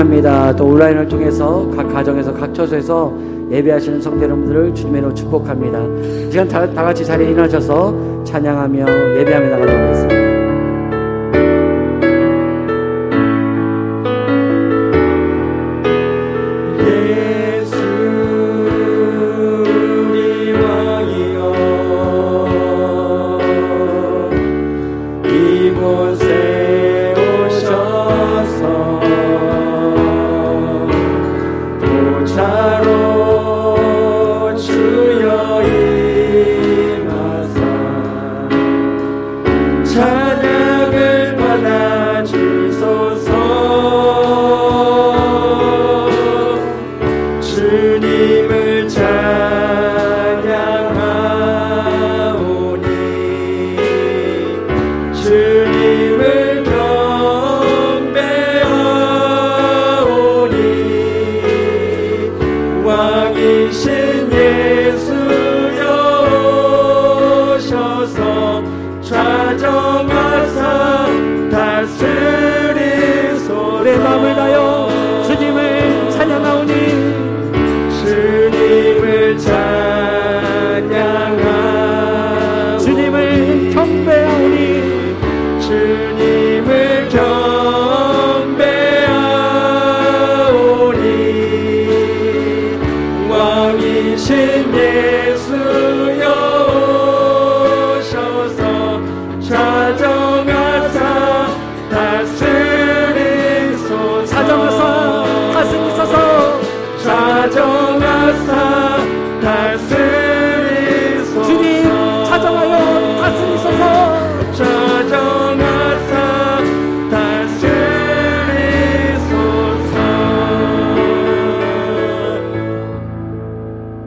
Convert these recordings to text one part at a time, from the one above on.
합니다. 또 온라인을 통해서 각 가정에서 각 처소에서 예배하시는 성도 여러분들을 주님의 이름으로 축복합니다. 이 시간 다 같이 자리에 일어나셔서 찬양하며 예배하며 나가도록 하겠습니다.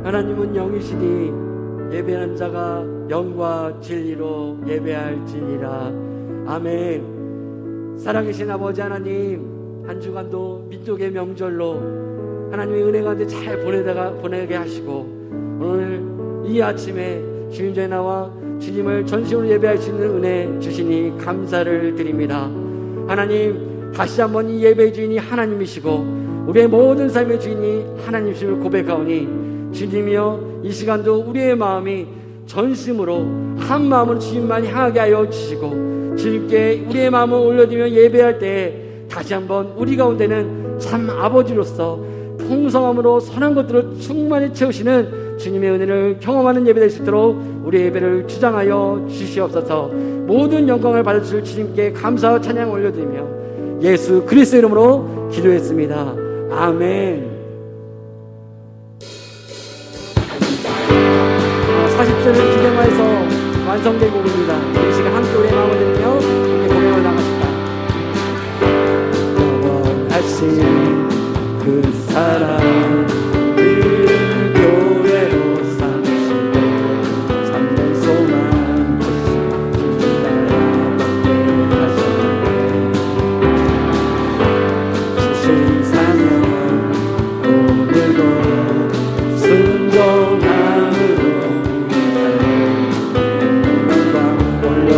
하나님은 영이시니 예배하는 자가 영과 진리로 예배할지니라. 아멘. 살아계신 아버지 하나님, 한 주간도 민족의 명절로 하나님의 은혜 가운데 잘 보내게 하시고, 오늘 이 아침에 주님 전에 나와 주님을 전심으로 예배할 수 있는 은혜 주시니 감사를 드립니다. 하나님, 다시 한번 이 예배의 주인이 하나님이시고 우리의 모든 삶의 주인이 하나님이심을 고백하오니, 주님이여 이 시간도 우리의 마음이 전심으로 한 마음으로 주님만 향하게 하여 주시고, 주님께 우리의 마음을 올려드리며 예배할 때에 다시 한번 우리 가운데는 참 아버지로서 풍성함으로 선한 것들을 충만히 채우시는 주님의 은혜를 경험하는 예배 될 수 있도록 우리의 예배를 주장하여 주시옵소서. 모든 영광을 받으실 주님께 감사와 찬양 올려드리며 예수 그리스도 이름으로 기도했습니다. 아멘. 40절을 기념하여서 완성된 곡입니다. 이 시간 함께 우리의 마음을 들으며 함께 공연을 나갑시다. 영원하신 그 사랑, 그 교회로 삼으시고 참된 소망 주님 나라 받게 하셨네. 주신 사명 오늘도 순종함으로 올려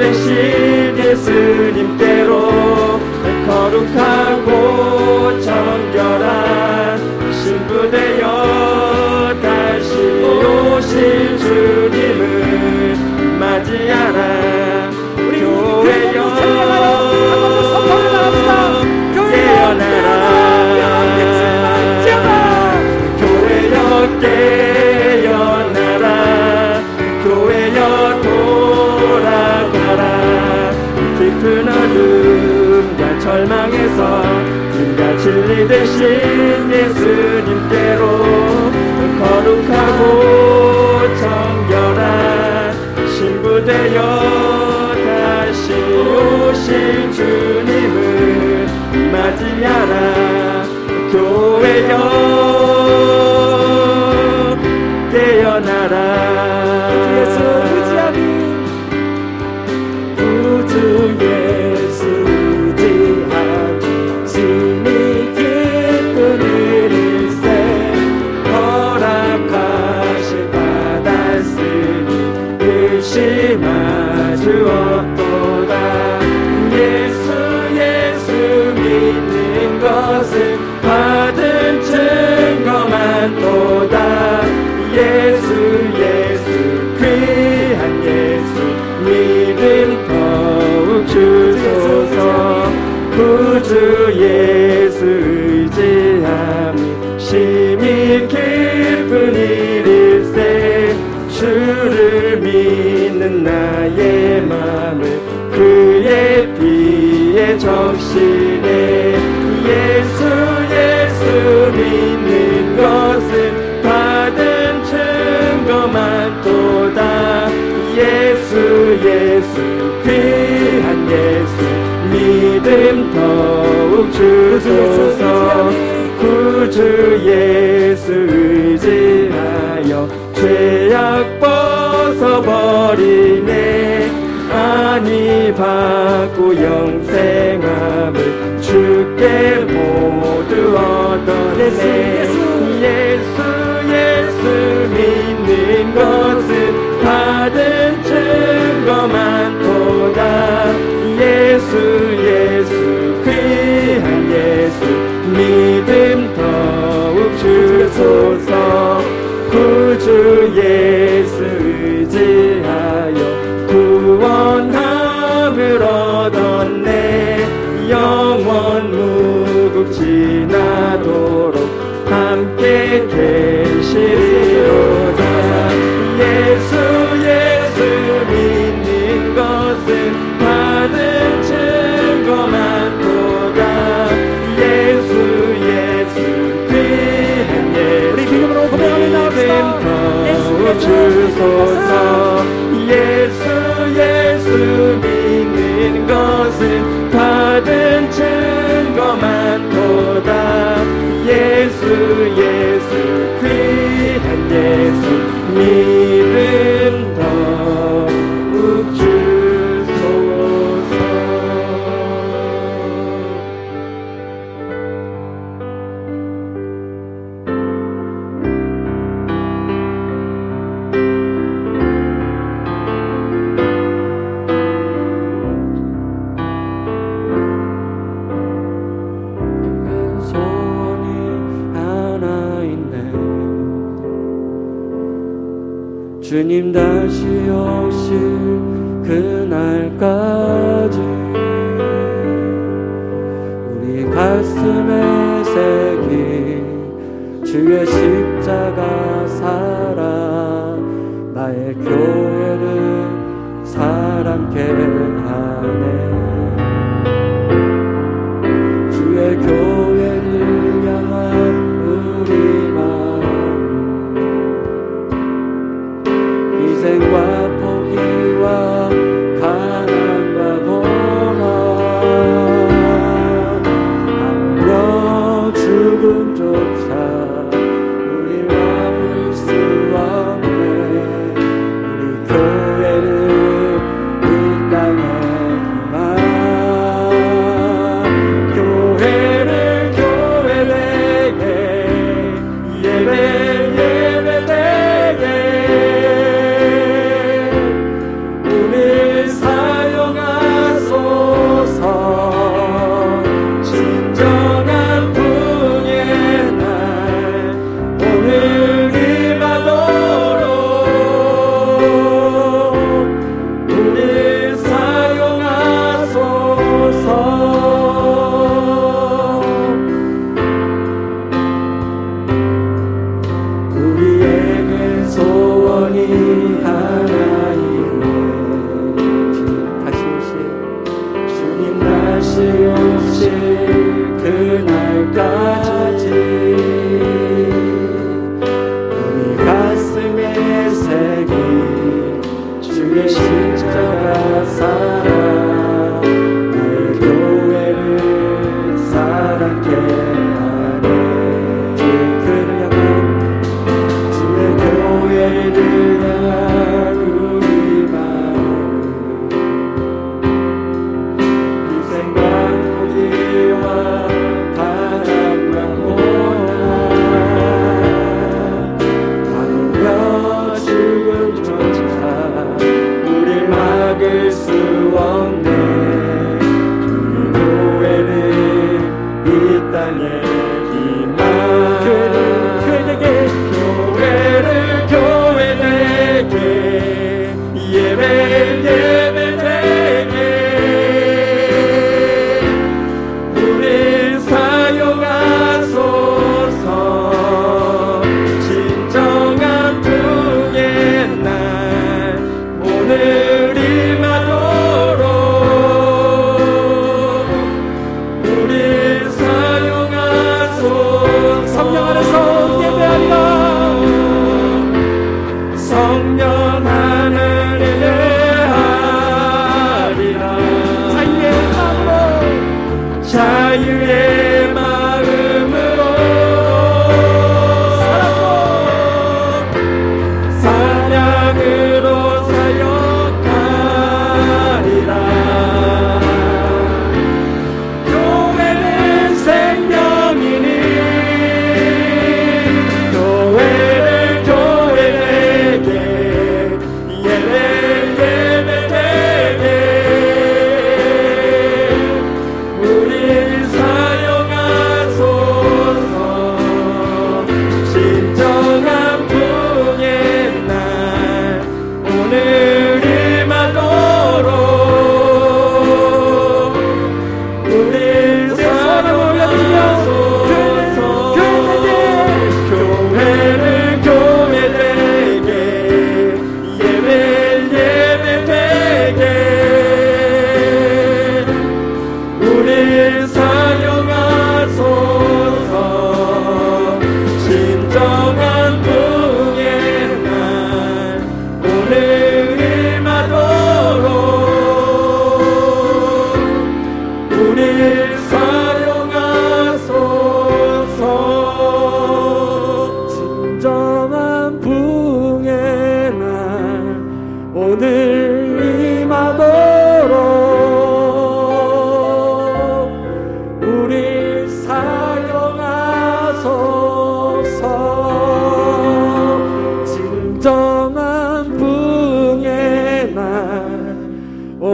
되신 예수님께로 거룩하고 정결한 신부되어 다시 오실 주님을 맞이하라. 교회여 깨어나라. 교회여 깨어나라. 교회여 돌아가라. 깊은 어둠과 절망에서 빛과 진리 되신 예수님께로 거룩하고 정결한 신부되어 다시 오실 주님을 맞이하라. 교회여 깨어나라. 구주 예수 의지하며 심히 기쁜 일일세 허락하신 받았으니 의심하지 없도다. 예수 믿는 것은 받은 증거만 도다. 예수 귀한 예수 믿음 더욱 주소서. 구주 예수 의지함이 심히 기쁜 일일세 주를 믿는 나의 맘을 그의 피에 적시네. 예수 믿는 것은 받은 증거만 도다. 예수 귀한 예수 믿음 더욱 주소서. 구주 예수 의지하여 죄악 벗어버리네. 아니 받고 영생함을 주께 모두 얻었네. 예수 믿는 것은 받은 증거만 도다. 예수 귀한 예수 믿음 더욱 주소서. 구주 예수 의지하여 구원함을 얻었네. 영원 무국 지나도록 함께 계시리로다. 예수 믿는 것은 받은 증거만 도다. 예수 귀한 예수 우리 기쁨으로 고백하며 나옵시다. 주소서. 예수 믿는 것은 받은 증거만 도다. 예수 귀한 예수 믿음 더욱 주소서. 주님 다시 오실 그날까지 우리 가슴에 새긴 주의 십자가 살아 나의 교회를 사랑케 하네. 주의 교회를 향한 우리 희생과 포기와 가난과 고난 하물며 죽음조차 우리 막을 수 없네. 우리 교회를 이 땅에 희망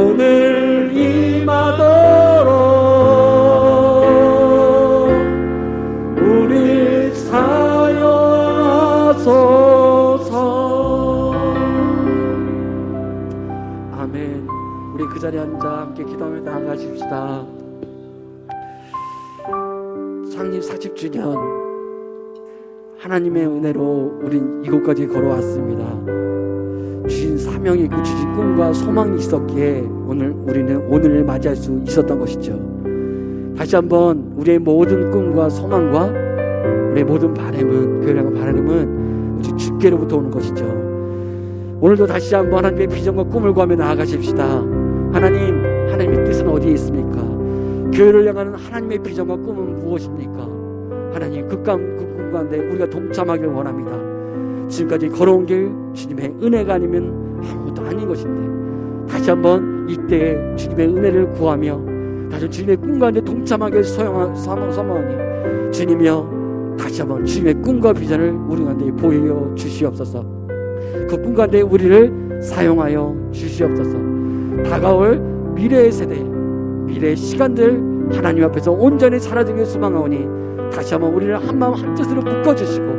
오늘 임하도록 우리 사용하소서. 아멘. 우리 그 자리에 앉아 함께 기도하며 나아가십시다. 창립 40주년 하나님의 은혜로 우린 이곳까지 걸어왔습니다. 주신 사명이 있고 주신 꿈과 소망이 있었기에 우리는 오늘을 맞이할 수 있었던 것이죠. 다시 한번 우리의 모든 꿈과 소망과 우리의 모든 바람은, 교회를 향한 바람은 오직 주께로부터 오는 것이죠. 오늘도 다시 한번 하나님의 비전과 꿈을 구하며 나아가십시다. 하나님의 뜻은 어디에 있습니까? 교회를 향하는 하나님의 비전과 꿈은 무엇입니까? 하나님, 그 꿈 가운데 우리가 동참하길 원합니다. 지금까지 걸어온 길 주님의 은혜가 아니면 아무것도 아닌 것인데, 다시 한번 이때에 주님의 은혜를 구하며 다시 주님의 꿈 가운데 동참하길 소망하니, 주님이여 다시 한번 주님의 꿈과 비전을 우리 가운데 보여 주시옵소서. 그 꿈 가운데 우리를 사용하여 주시옵소서. 다가올 미래의 세대, 미래의 시간들 하나님 앞에서 온전히 살아지길 소망하오니, 다시 한번 우리를 한마음 한뜻으로 묶어주시고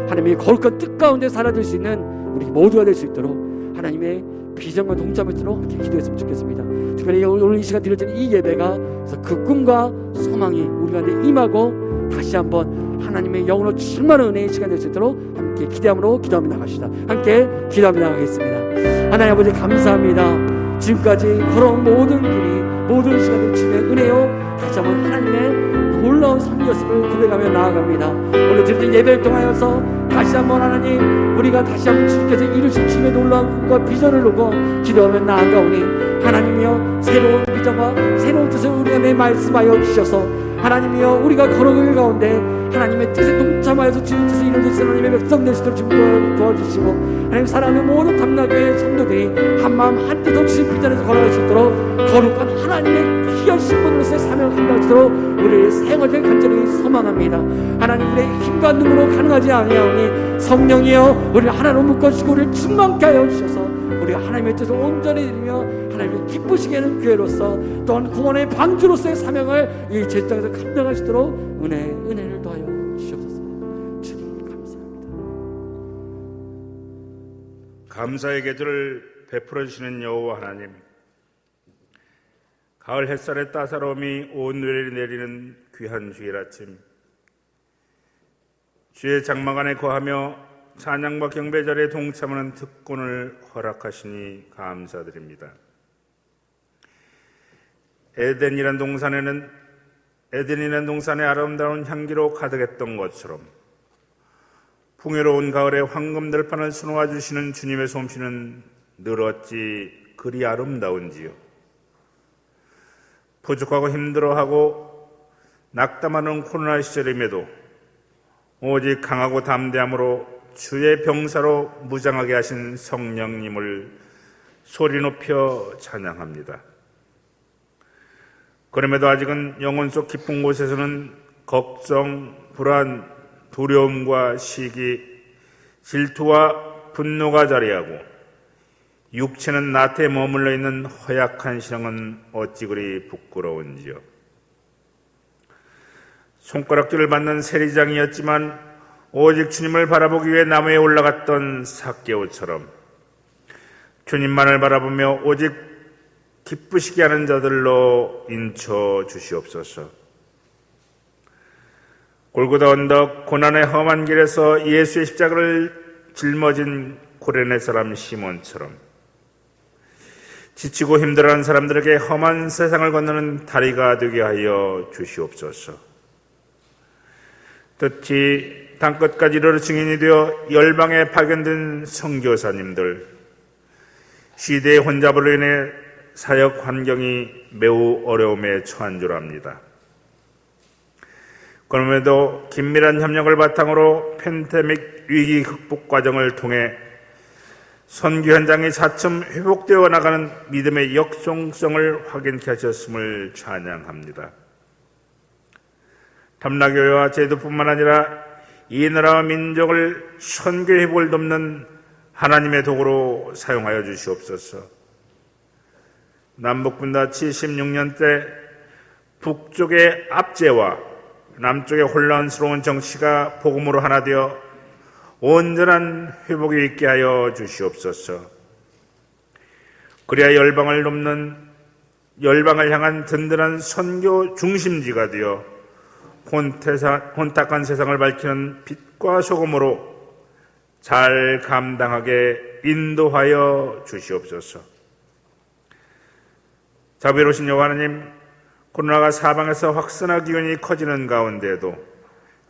하나님의 거룩한 뜻 가운데 살아들 수 있는 우리 모두가 될 수 있도록 하나님의 비전과 동참할 수 있도록 함께 기도했으면 좋겠습니다. 특별히 오늘 이 시간 드려진 이 예배가 그 꿈과 소망이 우리 가운데 임하고 다시 한번 하나님의 영으로 충만한 은혜의 시간 될 수 있도록 함께 기대함으로 기도하며 나가시다. 함께 기도하며 나가겠습니다. 하나님 아버지, 감사합니다. 지금까지 걸어온 모든 길이, 모든 시간들 주님의 은혜요 다시 한번 하나님의 놀라운 삶이었음을 고백하며 나아갑니다. 오늘 드린 예배를 통하여서 다시 한번 하나님, 우리가 다시 한번 주님께서 이루실 주님의 놀라운 꿈과 비전을 놓고 기도하며 나아가오니, 하나님이여 새로운 비전과 새로운 뜻을 우리가 내 말씀하여 주셔서 하나님이여 우리가 걸어갈 가운데 하나님의 뜻에 동참하여서 주님의 뜻을 이루실 수 있는 하나님의 백성 될 수 있도록 주님 도와주시고, 하나님 사랑하는 모든 담나교회 성도들이 한마음 한뜻으로 주님 비전에서 걸어갈 수 있도록 거룩한 하나님의 귀한 신분으로서의 사명을 감당할 수 있도록 우리의 생활을 간절히 소망합니다. 하나님, 우리의 힘과 눈으로 가능하지 아니하오니 성령이여 우리를 하나로 묶어주시고 우리를 충만케 하여 주셔서 우리가 하나님의 뜻을 온전히 이루며 하나님을 기쁘시게 하는 교회로서, 또한 구원의 방주로서의 사명을 이 제땅에서 감당할 수 있도록 은혜를 더하여 주시옵소서. 주님 감사합니다. 감사의 계절을 베풀어 주시는 여호와 하나님, 가을 햇살의 따사로움이 온 누리를 내리는 귀한 주일 아침, 주의 장막 안에 거하며 찬양과 경배 자리에 동참하는 특권을 허락하시니 감사드립니다. 에덴이란 동산의 아름다운 향기로 가득했던 것처럼 풍요로운 가을에 황금들판을 수놓아 주시는 주님의 솜씨는 늘 어찌 그리 아름다운지요. 부족하고 힘들어하고 낙담하는 코로나 시절임에도 오직 강하고 담대함으로 주의 병사로 무장하게 하신 성령님을 소리 높여 찬양합니다. 그럼에도 아직은 영혼 속 깊은 곳에서는 걱정, 불안, 두려움과 시기, 질투와 분노가 자리하고 육체는 나태에 머물러 있는 허약한 신앙은 어찌 그리 부끄러운지요. 손가락질을 받는 세리장이었지만 오직 주님을 바라보기 위해 나무에 올라갔던 삭개오처럼 주님만을 바라보며 오직 기쁘시게 하는 자들로 인쳐 주시옵소서. 골고다 언덕 고난의 험한 길에서 예수의 십자가를 짊어진 고레네 사람 시몬처럼 지치고 힘들어하는 사람들에게 험한 세상을 건너는 다리가 되게 하여 주시옵소서. 특히 땅끝까지 이르러 증인이 되어 열방에 파견된 선교사님들, 시대의 혼잡으로 인해 사역 환경이 매우 어려움에 처한 줄 압니다. 그럼에도 긴밀한 협력을 바탕으로 팬데믹 위기 극복 과정을 통해 선교 현장이 차츰 회복되어 나가는 믿음의 역동성을 확인케 하셨음을 찬양합니다. 담나교회와 제도뿐만 아니라 이 나라와 민족을 선교 회복을 돕는 하나님의 도구로 사용하여 주시옵소서. 남북분단 76년 때 북쪽의 압제와 남쪽의 혼란스러운 정치가 복음으로 하나 되어 온전한 회복이 있게 하여 주시옵소서. 그래야 열방을 향한 든든한 선교 중심지가 되어 혼탁한 세상을 밝히는 빛과 소금으로 잘 감당하게 인도하여 주시옵소서. 자비로우신 여호와 하나님, 코로나가 사방에서 확산화 기운이 커지는 가운데에도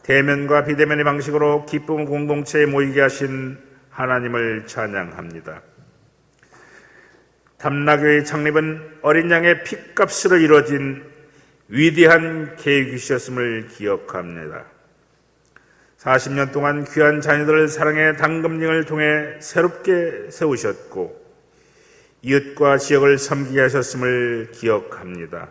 대면과 비대면의 방식으로 기쁨 공동체에 모이게 하신 하나님을 찬양합니다. 담나교의 창립은 어린 양의 핏값으로 이루어진 위대한 계획이셨음을 기억합니다. 40년 동안 귀한 자녀들을 사랑의 당금령을 통해 새롭게 세우셨고 이웃과 지역을 섬기게 하셨음을 기억합니다.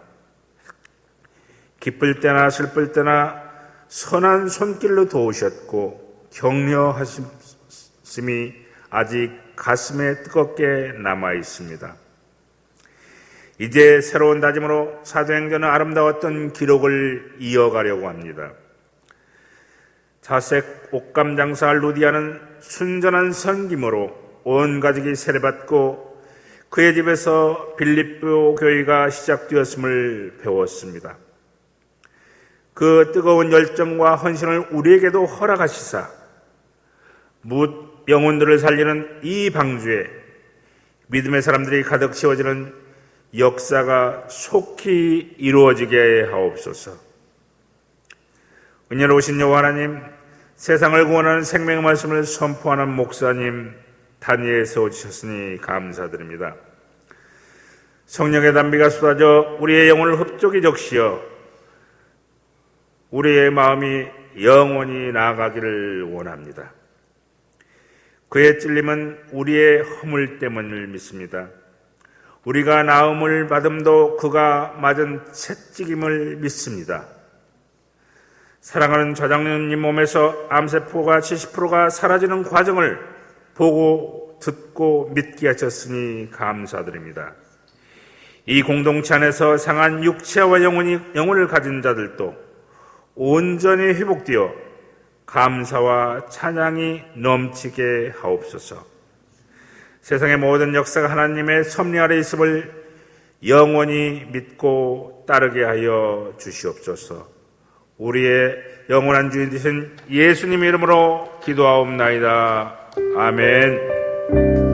기쁠 때나 슬플 때나 선한 손길로 도우셨고 격려하심이 아직 가슴에 뜨겁게 남아 있습니다. 이제 새로운 다짐으로 사도행전의 아름다웠던 기록을 이어가려고 합니다. 자색 옷감 장사 루디아는 순전한 섬김으로 온 가족이 세례받고 그의 집에서 빌립보 교회가 시작되었음을 배웠습니다. 그 뜨거운 열정과 헌신을 우리에게도 허락하시사 뭇 영혼들을 살리는 이 방주에 믿음의 사람들이 가득 채워지는 역사가 속히 이루어지게 하옵소서. 은혜로우신 여호와 하나님, 세상을 구원하는 생명의 말씀을 선포하는 목사님 단위에 세워주셨으니 감사드립니다. 성령의 담비가 쏟아져 우리의 영혼을 흡족히 적시어 우리의 마음이 영원히 나아가기를 원합니다. 그의 찔림은 우리의 허물 때문을 믿습니다. 우리가 나음을 받음도 그가 맞은 채찍임을 믿습니다. 사랑하는 좌장님 몸에서 암세포가 70%가 사라지는 과정을 보고 듣고 믿게 하셨으니 감사드립니다. 이 공동체 안에서 상한 육체와 영혼을 가진 자들도 온전히 회복되어 감사와 찬양이 넘치게 하옵소서. 세상의 모든 역사가 하나님의 섭리 아래 있음을 영원히 믿고 따르게 하여 주시옵소서. 우리의 영원한 주인 되신 예수님의 이름으로 기도하옵나이다. 아멘. 예수님.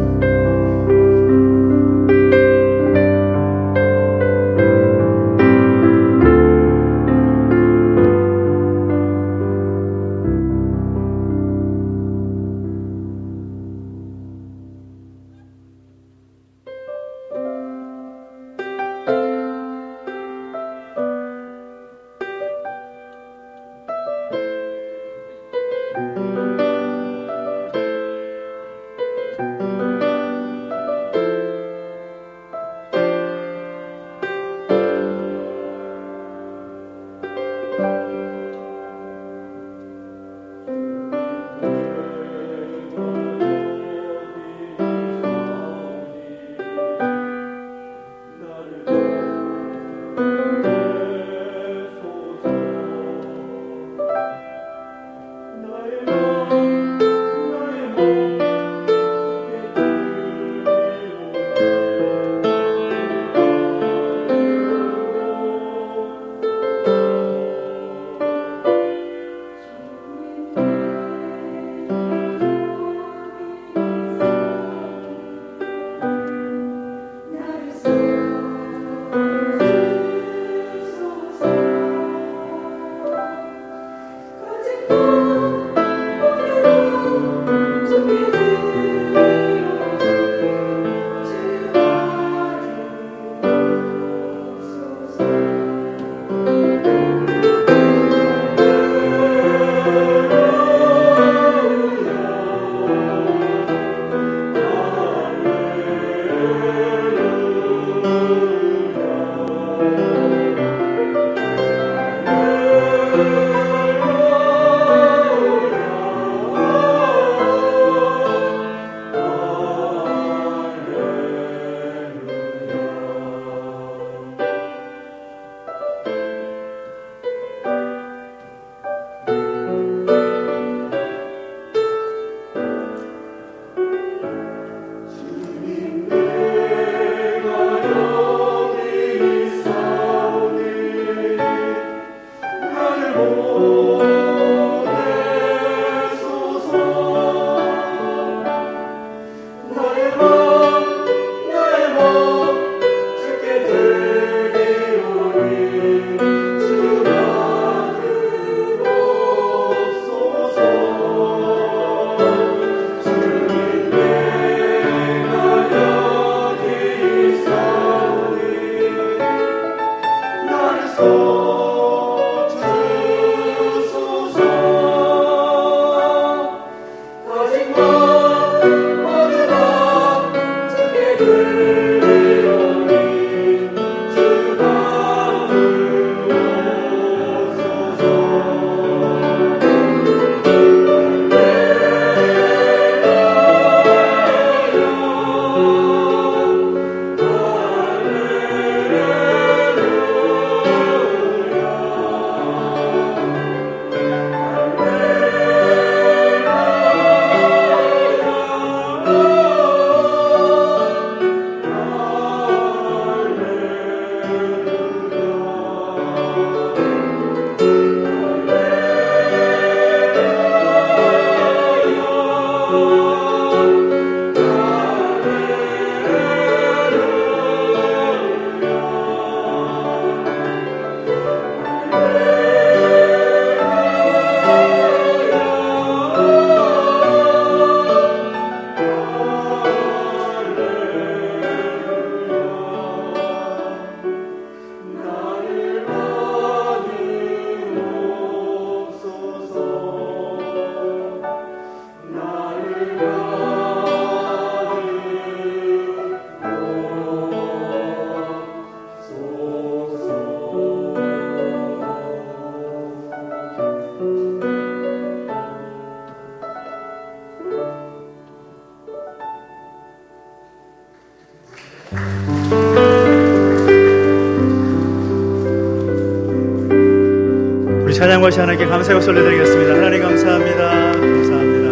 전능하신 하나님께 감사의 박수 올려드리겠습니다. 하나님 감사합니다. 감사합니다.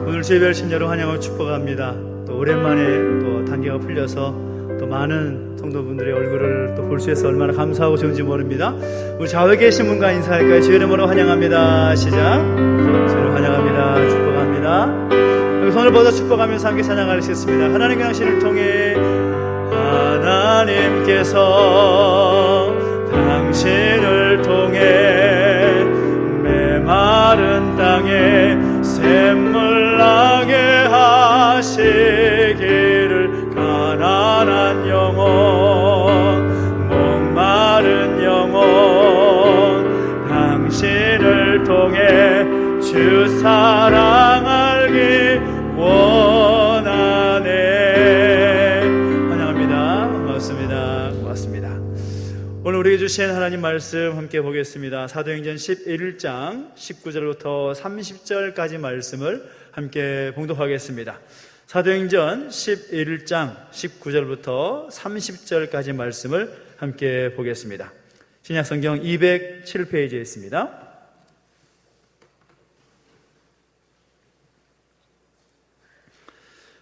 오늘 주의 별 심려로 환영하고 축복합니다. 또 오랜만에 또 단계가 풀려서 또 많은 성도분들의 얼굴을 또 볼 수 있어서 얼마나 감사하고 좋은지 모릅니다. 우리 좌우에 계신 분과 인사할까요? 주의 이름으로 환영합니다. 시작. 주를 환영합니다. 축복합니다. 여기 손을 뻗어 축복하면서 함께 찬양하시겠습니다. 하나님의 당신을 통해 하나님께서 당신을 통해 메마른 땅에 샘물 나게 하시기를 가난한 영혼 목마른 영혼 당신을 통해 주 사랑 알기 원하네. 환영합니다. 고맙습니다. 고맙습니다. 오늘 우리에게 주신 하나님 말씀 함께 보겠습니다. 사도행전 11장 19절부터 30절까지 말씀을 함께 봉독하겠습니다. 사도행전 11장 19절부터 30절까지 말씀을 함께 보겠습니다. 신약성경 207페이지에 있습니다.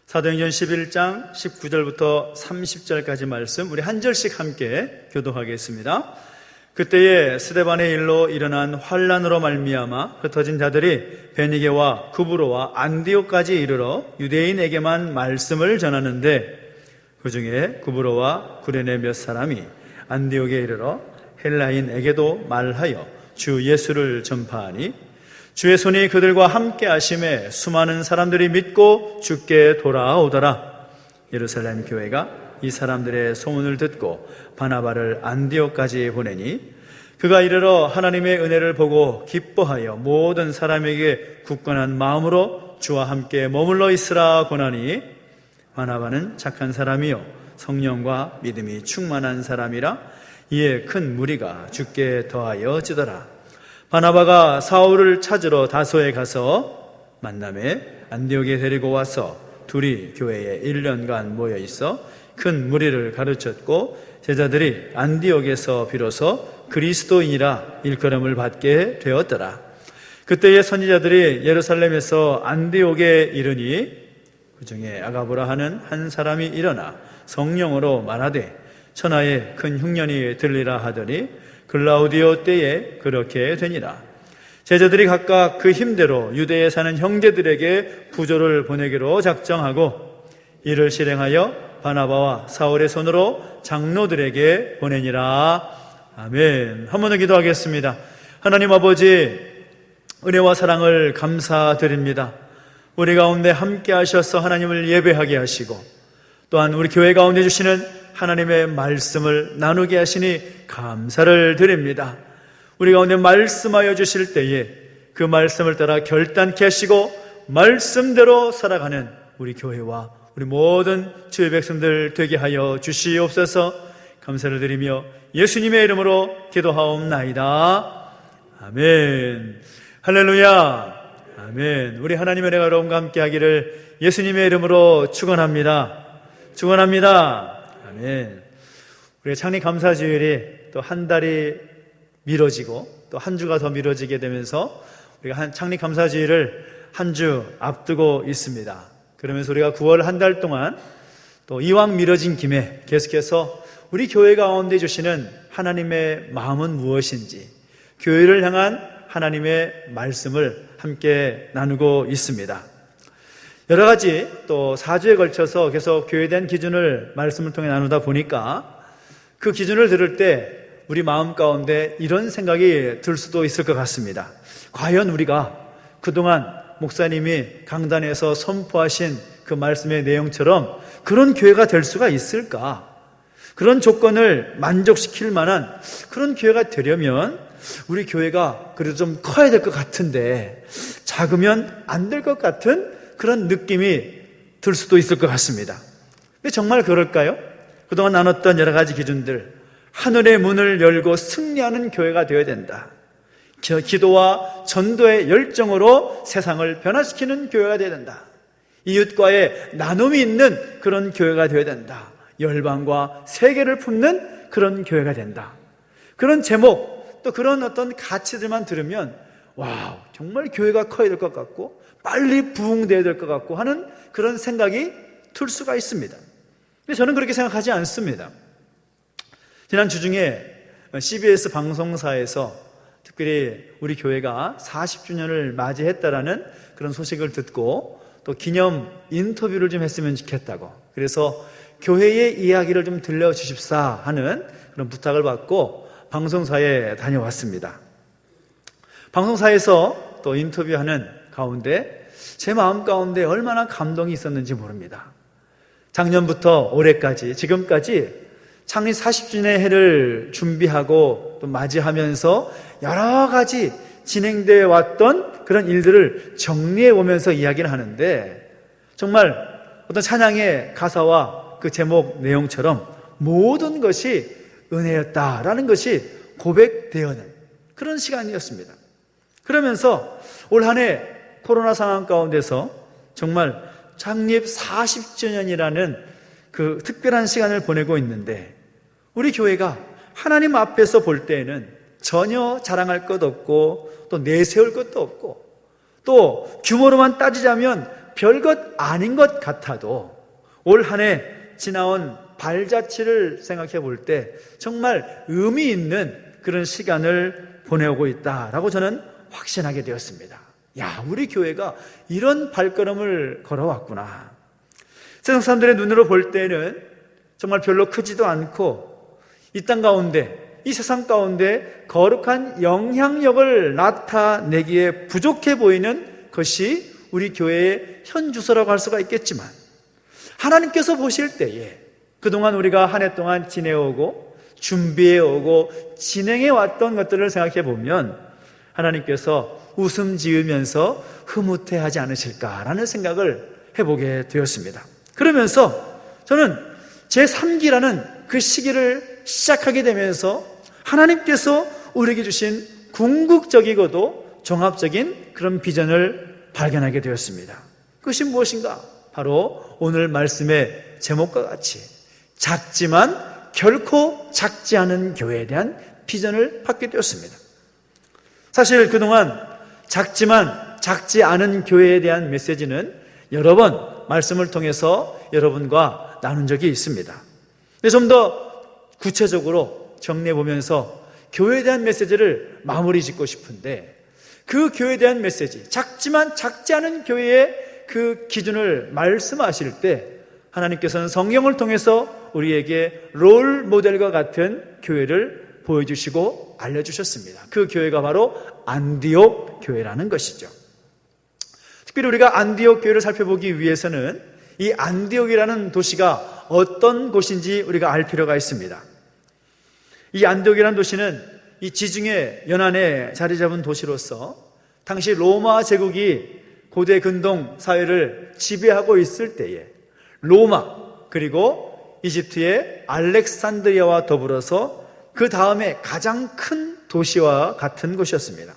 사도행전 11장 19절부터 30절까지 말씀 우리 한 절씩 함께 교독하겠습니다. 그때에 스데반의 일로 일어난 환란으로 말미암아 흩어진 자들이 베니게와 구브로와 안디옥까지 이르러 유대인에게만 말씀을 전하는데 그 중에 구브로와 구레네 몇 사람이 안디옥에 이르러 헬라인에게도 말하여 주 예수를 전파하니 주의 손이 그들과 함께 하심에 수많은 사람들이 믿고 주께 돌아오더라. 예루살렘 교회가 이 사람들의 소문을 듣고 바나바를 안디옥까지 보내니 그가 이르러 하나님의 은혜를 보고 기뻐하여 모든 사람에게 굳건한 마음으로 주와 함께 머물러 있으라 권하니 바나바는 착한 사람이요 성령과 믿음이 충만한 사람이라 이에 큰 무리가 주께 더하여 지더라. 바나바가 사울을 찾으러 다소에 가서 만남에 안디옥에 데리고 와서 둘이 교회에 1년간 모여 있어 큰 무리를 가르쳤고 제자들이 안디옥에서 비로소 그리스도인이라 일컬음을 받게 되었더라. 그때의 선지자들이 예루살렘에서 안디옥에 이르니 그 중에 아가보라 하는 한 사람이 일어나 성령으로 말하되 천하에 큰 흉년이 들리라 하더니 글라우디오 때에 그렇게 되니라. 제자들이 각각 그 힘대로 유대에 사는 형제들에게 부조를 보내기로 작정하고 이를 실행하여 바나바와 사울의 손으로 장로들에게 보내니라. 아멘. 한 번 더 기도하겠습니다. 하나님 아버지, 은혜와 사랑을 감사드립니다. 우리 가운데 함께 하셔서 하나님을 예배하게 하시고 또한 우리 교회 가운데 주시는 하나님의 말씀을 나누게 하시니 감사를 드립니다. 우리 가운데 말씀하여 주실 때에 그 말씀을 따라 결단케 하시고 말씀대로 살아가는 우리 교회와 우리 모든 주의 백성들 되게 하여 주시옵소서. 감사를 드리며 예수님의 이름으로 기도하옵나이다. 아멘. 할렐루야. 아멘. 우리 하나님의 은혜가 여러분과 함께 하기를 예수님의 이름으로 축원합니다. 축원합니다. 아멘. 우리가 창립 감사주일이 또 한 달이 미뤄지고 또 한 주가 더 미뤄지게 되면서 우리가 창립 감사주일을 한 주 앞두고 있습니다. 그러면서 우리가 9월 한 달 동안 또 이왕 미뤄진 김에 계속해서 우리 교회 가운데 주시는 하나님의 마음은 무엇인지 교회를 향한 하나님의 말씀을 함께 나누고 있습니다. 여러 가지 또 4주에 걸쳐서 계속 교회에 대한 기준을 말씀을 통해 나누다 보니까 그 기준을 들을 때 우리 마음 가운데 이런 생각이 들 수도 있을 것 같습니다. 과연 우리가 그동안 목사님이 강단에서 선포하신 그 말씀의 내용처럼 그런 교회가 될 수가 있을까? 그런 조건을 만족시킬 만한 그런 교회가 되려면 우리 교회가 그래도 좀 커야 될 것 같은데 작으면 안 될 것 같은 그런 느낌이 들 수도 있을 것 같습니다. 근데 정말 그럴까요? 그동안 나눴던 여러 가지 기준들, 하늘의 문을 열고 승리하는 교회가 되어야 된다. 기도와 전도의 열정으로 세상을 변화시키는 교회가 되어야 된다. 이웃과의 나눔이 있는 그런 교회가 되어야 된다. 열방과 세계를 품는 그런 교회가 된다. 그런 제목, 또 그런 어떤 가치들만 들으면 와우, 정말 교회가 커야 될 것 같고 빨리 부흥돼야 될 것 같고 하는 그런 생각이 들 수가 있습니다. 근데 저는 그렇게 생각하지 않습니다. 지난 주중에 CBS 방송사에서 특별히 우리 교회가 40주년을 맞이했다라는 그런 소식을 듣고 또 기념 인터뷰를 좀 했으면 좋겠다고, 그래서 교회의 이야기를 좀 들려주십사 하는 그런 부탁을 받고 방송사에 다녀왔습니다. 방송사에서 또 인터뷰하는 가운데 제 마음 가운데 얼마나 감동이 있었는지 모릅니다. 작년부터 올해까지 지금까지 창립 40주년의 해를 준비하고 또 맞이하면서 여러 가지 진행되어 왔던 그런 일들을 정리해 보면서 이야기를 하는데, 정말 어떤 찬양의 가사와 그 제목 내용처럼 모든 것이 은혜였다라는 것이 고백되어는 그런 시간이었습니다. 그러면서 올 한 해 코로나 상황 가운데서 정말 창립 40주년이라는 그 특별한 시간을 보내고 있는데, 우리 교회가 하나님 앞에서 볼 때에는 전혀 자랑할 것 없고 또 내세울 것도 없고 또 규모로만 따지자면 별것 아닌 것 같아도 올 한 해 지나온 발자취를 생각해 볼 때 정말 의미 있는 그런 시간을 보내고 있다라고 저는 확신하게 되었습니다. 야, 우리 교회가 이런 발걸음을 걸어왔구나. 세상 사람들의 눈으로 볼 때는 정말 별로 크지도 않고 이 땅 가운데, 이 세상 가운데 거룩한 영향력을 나타내기에 부족해 보이는 것이 우리 교회의 현 주소라고 할 수가 있겠지만, 하나님께서 보실 때에 그동안 우리가 한 해 동안 지내오고 준비해오고 진행해왔던 것들을 생각해 보면 하나님께서 웃음 지으면서 흐뭇해하지 않으실까라는 생각을 해보게 되었습니다. 그러면서 저는 제3기라는 그 시기를 시작하게 되면서 하나님께서 우리에게 주신 궁극적이고도 종합적인 그런 비전을 발견하게 되었습니다. 그것이 무엇인가? 바로 오늘 말씀의 제목과 같이 작지만 결코 작지 않은 교회에 대한 비전을 받게 되었습니다. 사실 그동안 작지만 작지 않은 교회에 대한 메시지는 여러 번 말씀을 통해서 여러분과 나눈 적이 있습니다. 근데 좀 더 구체적으로 정리해 보면서 교회에 대한 메시지를 마무리 짓고 싶은데, 그 교회에 대한 메시지, 작지만 작지 않은 교회의 그 기준을 말씀하실 때 하나님께서는 성경을 통해서 우리에게 롤 모델과 같은 교회를 보여주시고 알려주셨습니다. 그 교회가 바로 안디옥 교회라는 것이죠. 특별히 우리가 안디옥 교회를 살펴보기 위해서는 이 안디옥이라는 도시가 어떤 곳인지 우리가 알 필요가 있습니다. 이 안디옥이라는 도시는 이 지중해 연안에 자리 잡은 도시로서 당시 로마 제국이 고대 근동 사회를 지배하고 있을 때에 로마 그리고 이집트의 알렉산드리아와 더불어서 그 다음에 가장 큰 도시와 같은 곳이었습니다.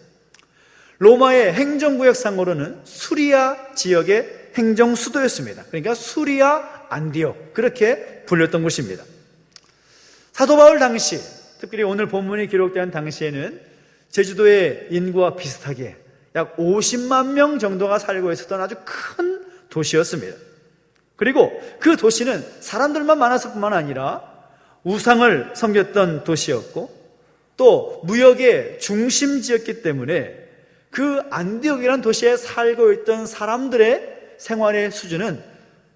로마의 행정구역상으로는 수리아 지역의 행정 수도였습니다. 그러니까 수리아 안디옥, 그렇게 불렸던 곳입니다. 사도 바울 당시, 특별히 오늘 본문이 기록된 당시에는 제주도의 인구와 비슷하게 약 50만 명 정도가 살고 있었던 아주 큰 도시였습니다. 그리고 그 도시는 사람들만 많았을 뿐만 아니라 우상을 섬겼던 도시였고 또 무역의 중심지였기 때문에 그 안디옥이라는 도시에 살고 있던 사람들의 생활의 수준은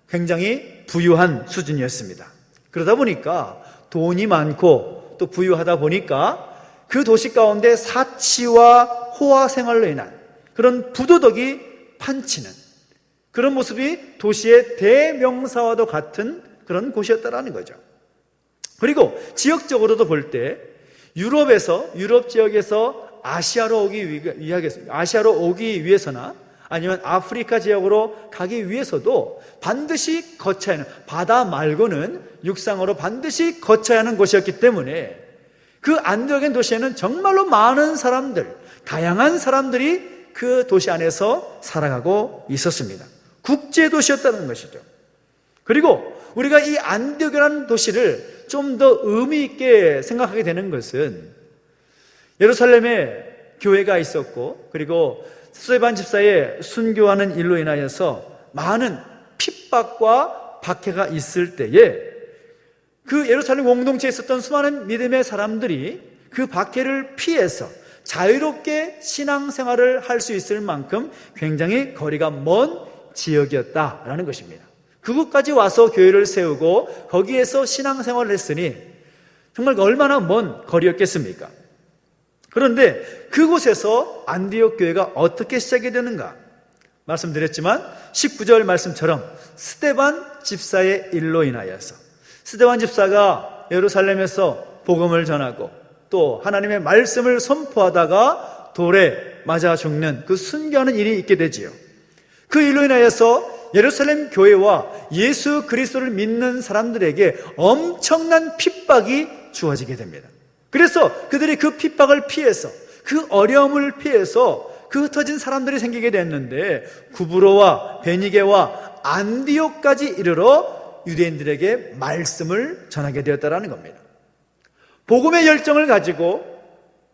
굉장히 부유한 수준이었습니다. 그러다 보니까 돈이 많고 또 부유하다 보니까 그 도시 가운데 사치와 호화 생활로 인한 그런 부도덕이 판치는 그런 모습이 도시의 대명사와도 같은 그런 곳이었다라는 거죠. 그리고 지역적으로도 볼 때 유럽 지역에서 아시아로 오기 위해서나 아니면 아프리카 지역으로 가기 위해서도 반드시 거쳐야 하는, 바다 말고는 육상으로 반드시 거쳐야 하는 곳이었기 때문에 그 안디옥의 도시에는 정말로 많은 사람들, 다양한 사람들이 그 도시 안에서 살아가고 있었습니다. 국제도시였다는 것이죠. 그리고 우리가 이 안디옥이라는 도시를 좀 더 의미 있게 생각하게 되는 것은 예루살렘에 교회가 있었고, 그리고 스데반 집사의 순교하는 일로 인하여서 많은 핍박과 박해가 있을 때에 그 예루살렘 공동체에 있었던 수많은 믿음의 사람들이 그 박해를 피해서 자유롭게 신앙생활을 할 수 있을 만큼 굉장히 거리가 먼 지역이었다라는 것입니다. 그곳까지 와서 교회를 세우고 거기에서 신앙생활을 했으니 정말 얼마나 먼 거리였겠습니까? 그런데 그곳에서 안디옥 교회가 어떻게 시작이 되는가? 말씀드렸지만 19절 말씀처럼 스데반 집사의 일로 인하여서, 스데반 집사가 예루살렘에서 복음을 전하고 또 하나님의 말씀을 선포하다가 돌에 맞아 죽는 그 순교하는 일이 있게 되지요. 그 일로 인하여서 예루살렘 교회와 예수 그리스도를 믿는 사람들에게 엄청난 핍박이 주어지게 됩니다. 그래서 그들이 그 핍박을 피해서, 그 어려움을 피해서 그 흩어진 사람들이 생기게 됐는데, 구브로와 베니게와 안디옥까지 이르러 유대인들에게 말씀을 전하게 되었다는 겁니다. 복음의 열정을 가지고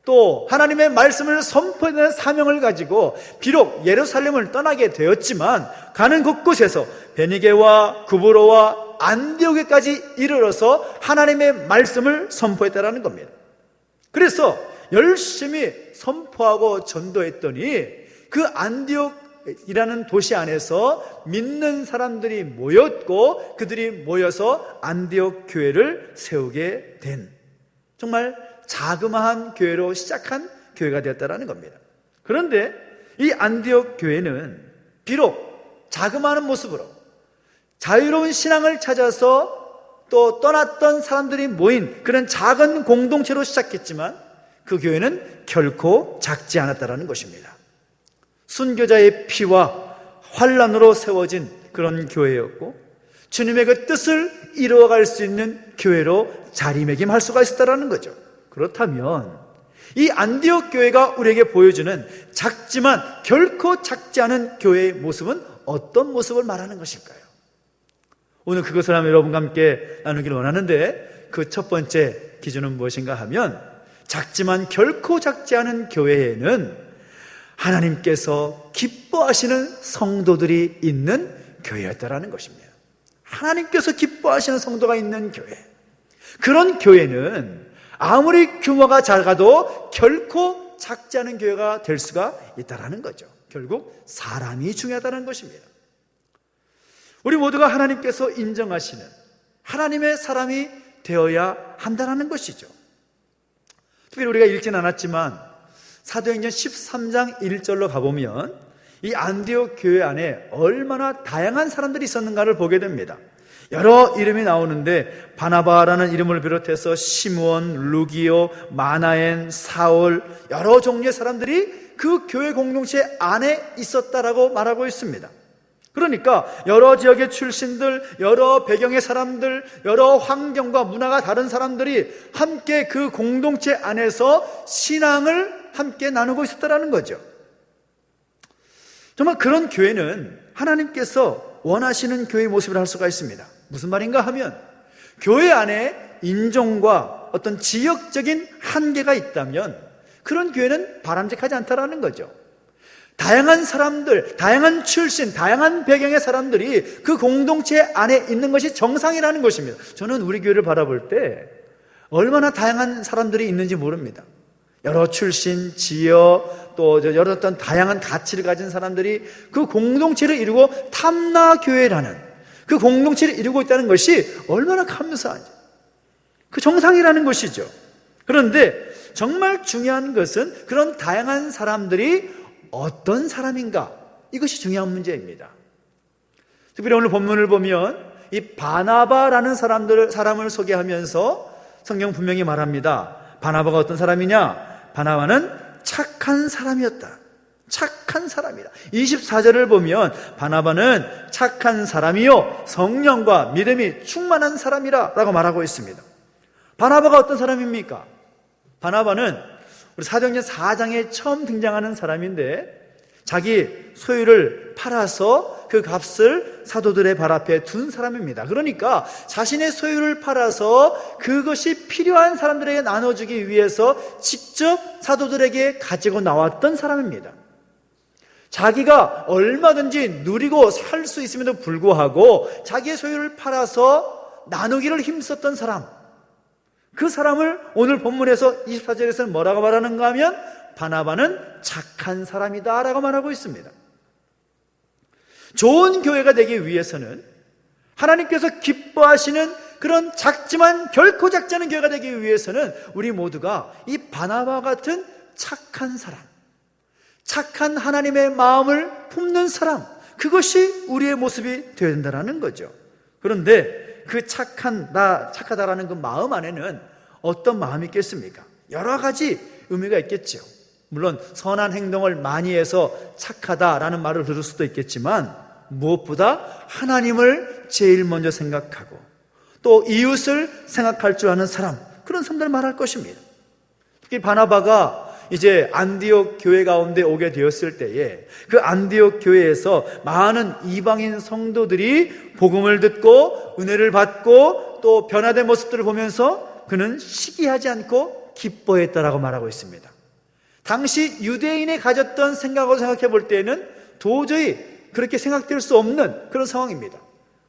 또 하나님의 말씀을 선포하는 사명을 가지고 비록 예루살렘을 떠나게 되었지만 가는 곳곳에서 베니게와 구브로와 안디옥에까지 이르러서 하나님의 말씀을 선포했다는 겁니다. 그래서 열심히 선포하고 전도했더니 그 안디옥이라는 도시 안에서 믿는 사람들이 모였고 그들이 모여서 안디옥 교회를 세우게 된, 정말 자그마한 교회로 시작한 교회가 되었다는 겁니다. 그런데 이 안디옥 교회는 비록 자그마한 모습으로 자유로운 신앙을 찾아서 또 떠났던 사람들이 모인 그런 작은 공동체로 시작했지만 그 교회는 결코 작지 않았다는 것입니다. 순교자의 피와 환란으로 세워진 그런 교회였고 주님의 그 뜻을 이루어갈 수 있는 교회로 자리매김할 수가 있었다는 거죠. 그렇다면 이 안디옥 교회가 우리에게 보여주는 작지만 결코 작지 않은 교회의 모습은 어떤 모습을 말하는 것일까요? 오늘 그것을 하면 여러분과 함께 나누기를 원하는데, 그 첫 번째 기준은 무엇인가 하면 작지만 결코 작지 않은 교회에는 하나님께서 기뻐하시는 성도들이 있는 교회였다라는 것입니다. 하나님께서 기뻐하시는 성도가 있는 교회, 그런 교회는 아무리 규모가 작아도 결코 작지 않은 교회가 될 수가 있다는 거죠. 결국 사람이 중요하다는 것입니다. 우리 모두가 하나님께서 인정하시는 하나님의 사람이 되어야 한다는 것이죠. 특별히 우리가 읽진 않았지만 사도행전 13장 1절로 가보면 이 안디옥 교회 안에 얼마나 다양한 사람들이 있었는가를 보게 됩니다. 여러 이름이 나오는데 바나바라는 이름을 비롯해서 시므온, 루기오, 마나엔, 사울, 여러 종류의 사람들이 그 교회 공동체 안에 있었다라고 말하고 있습니다. 그러니까 여러 지역의 출신들, 여러 배경의 사람들, 여러 환경과 문화가 다른 사람들이 함께 그 공동체 안에서 신앙을 함께 나누고 있었다는 거죠. 정말 그런 교회는 하나님께서 원하시는 교회의 모습을 할 수가 있습니다. 무슨 말인가 하면 교회 안에 인종과 어떤 지역적인 한계가 있다면 그런 교회는 바람직하지 않다라는 거죠. 다양한 사람들, 다양한 출신, 다양한 배경의 사람들이 그 공동체 안에 있는 것이 정상이라는 것입니다. 저는 우리 교회를 바라볼 때 얼마나 다양한 사람들이 있는지 모릅니다. 여러 출신, 지역, 또 여러 어떤 다양한 가치를 가진 사람들이 그 공동체를 이루고 탐나교회라는 그 공동체를 이루고 있다는 것이 얼마나 감사하죠. 그 정상이라는 것이죠. 그런데 정말 중요한 것은 그런 다양한 사람들이 어떤 사람인가, 이것이 중요한 문제입니다. 특별히 오늘 본문을 보면 이 바나바라는 사람을 소개하면서 성경 분명히 말합니다. 바나바가 어떤 사람이냐? 바나바는 착한 사람이었다. 착한 사람이다. 24절을 보면 바나바는 착한 사람이요 성령과 믿음이 충만한 사람이라 라고 말하고 있습니다. 바나바가 어떤 사람입니까? 바나바는 우리 사도행전 4장에 처음 등장하는 사람인데 자기 소유를 팔아서 그 값을 사도들의 발 앞에 둔 사람입니다. 그러니까 자신의 소유를 팔아서 그것이 필요한 사람들에게 나눠주기 위해서 직접 사도들에게 가지고 나왔던 사람입니다. 자기가 얼마든지 누리고 살 수 있음에도 불구하고 자기의 소유를 팔아서 나누기를 힘썼던 사람, 그 사람을 오늘 본문에서 24절에서는 뭐라고 말하는가 하면 바나바는 착한 사람이다 라고 말하고 있습니다. 좋은 교회가 되기 위해서는, 하나님께서 기뻐하시는 그런 작지만 결코 작지 않은 교회가 되기 위해서는 우리 모두가 이 바나바 같은 착한 사람, 착한 하나님의 마음을 품는 사람, 그것이 우리의 모습이 되어야 된다는 거죠. 그런데 그 착하다라는 그 마음 안에는 어떤 마음이 있겠습니까? 여러 가지 의미가 있겠죠. 물론 선한 행동을 많이 해서 착하다라는 말을 들을 수도 있겠지만, 무엇보다 하나님을 제일 먼저 생각하고 또 이웃을 생각할 줄 아는 사람, 그런 사람들 말할 것입니다. 특히 바나바가 이제 안디옥 교회 가운데 오게 되었을 때에 그 안디옥 교회에서 많은 이방인 성도들이 복음을 듣고 은혜를 받고 또 변화된 모습들을 보면서 그는 시기하지 않고 기뻐했다라고 말하고 있습니다. 당시 유대인이 가졌던 생각으로 생각해 볼 때에는 도저히 그렇게 생각될 수 없는 그런 상황입니다.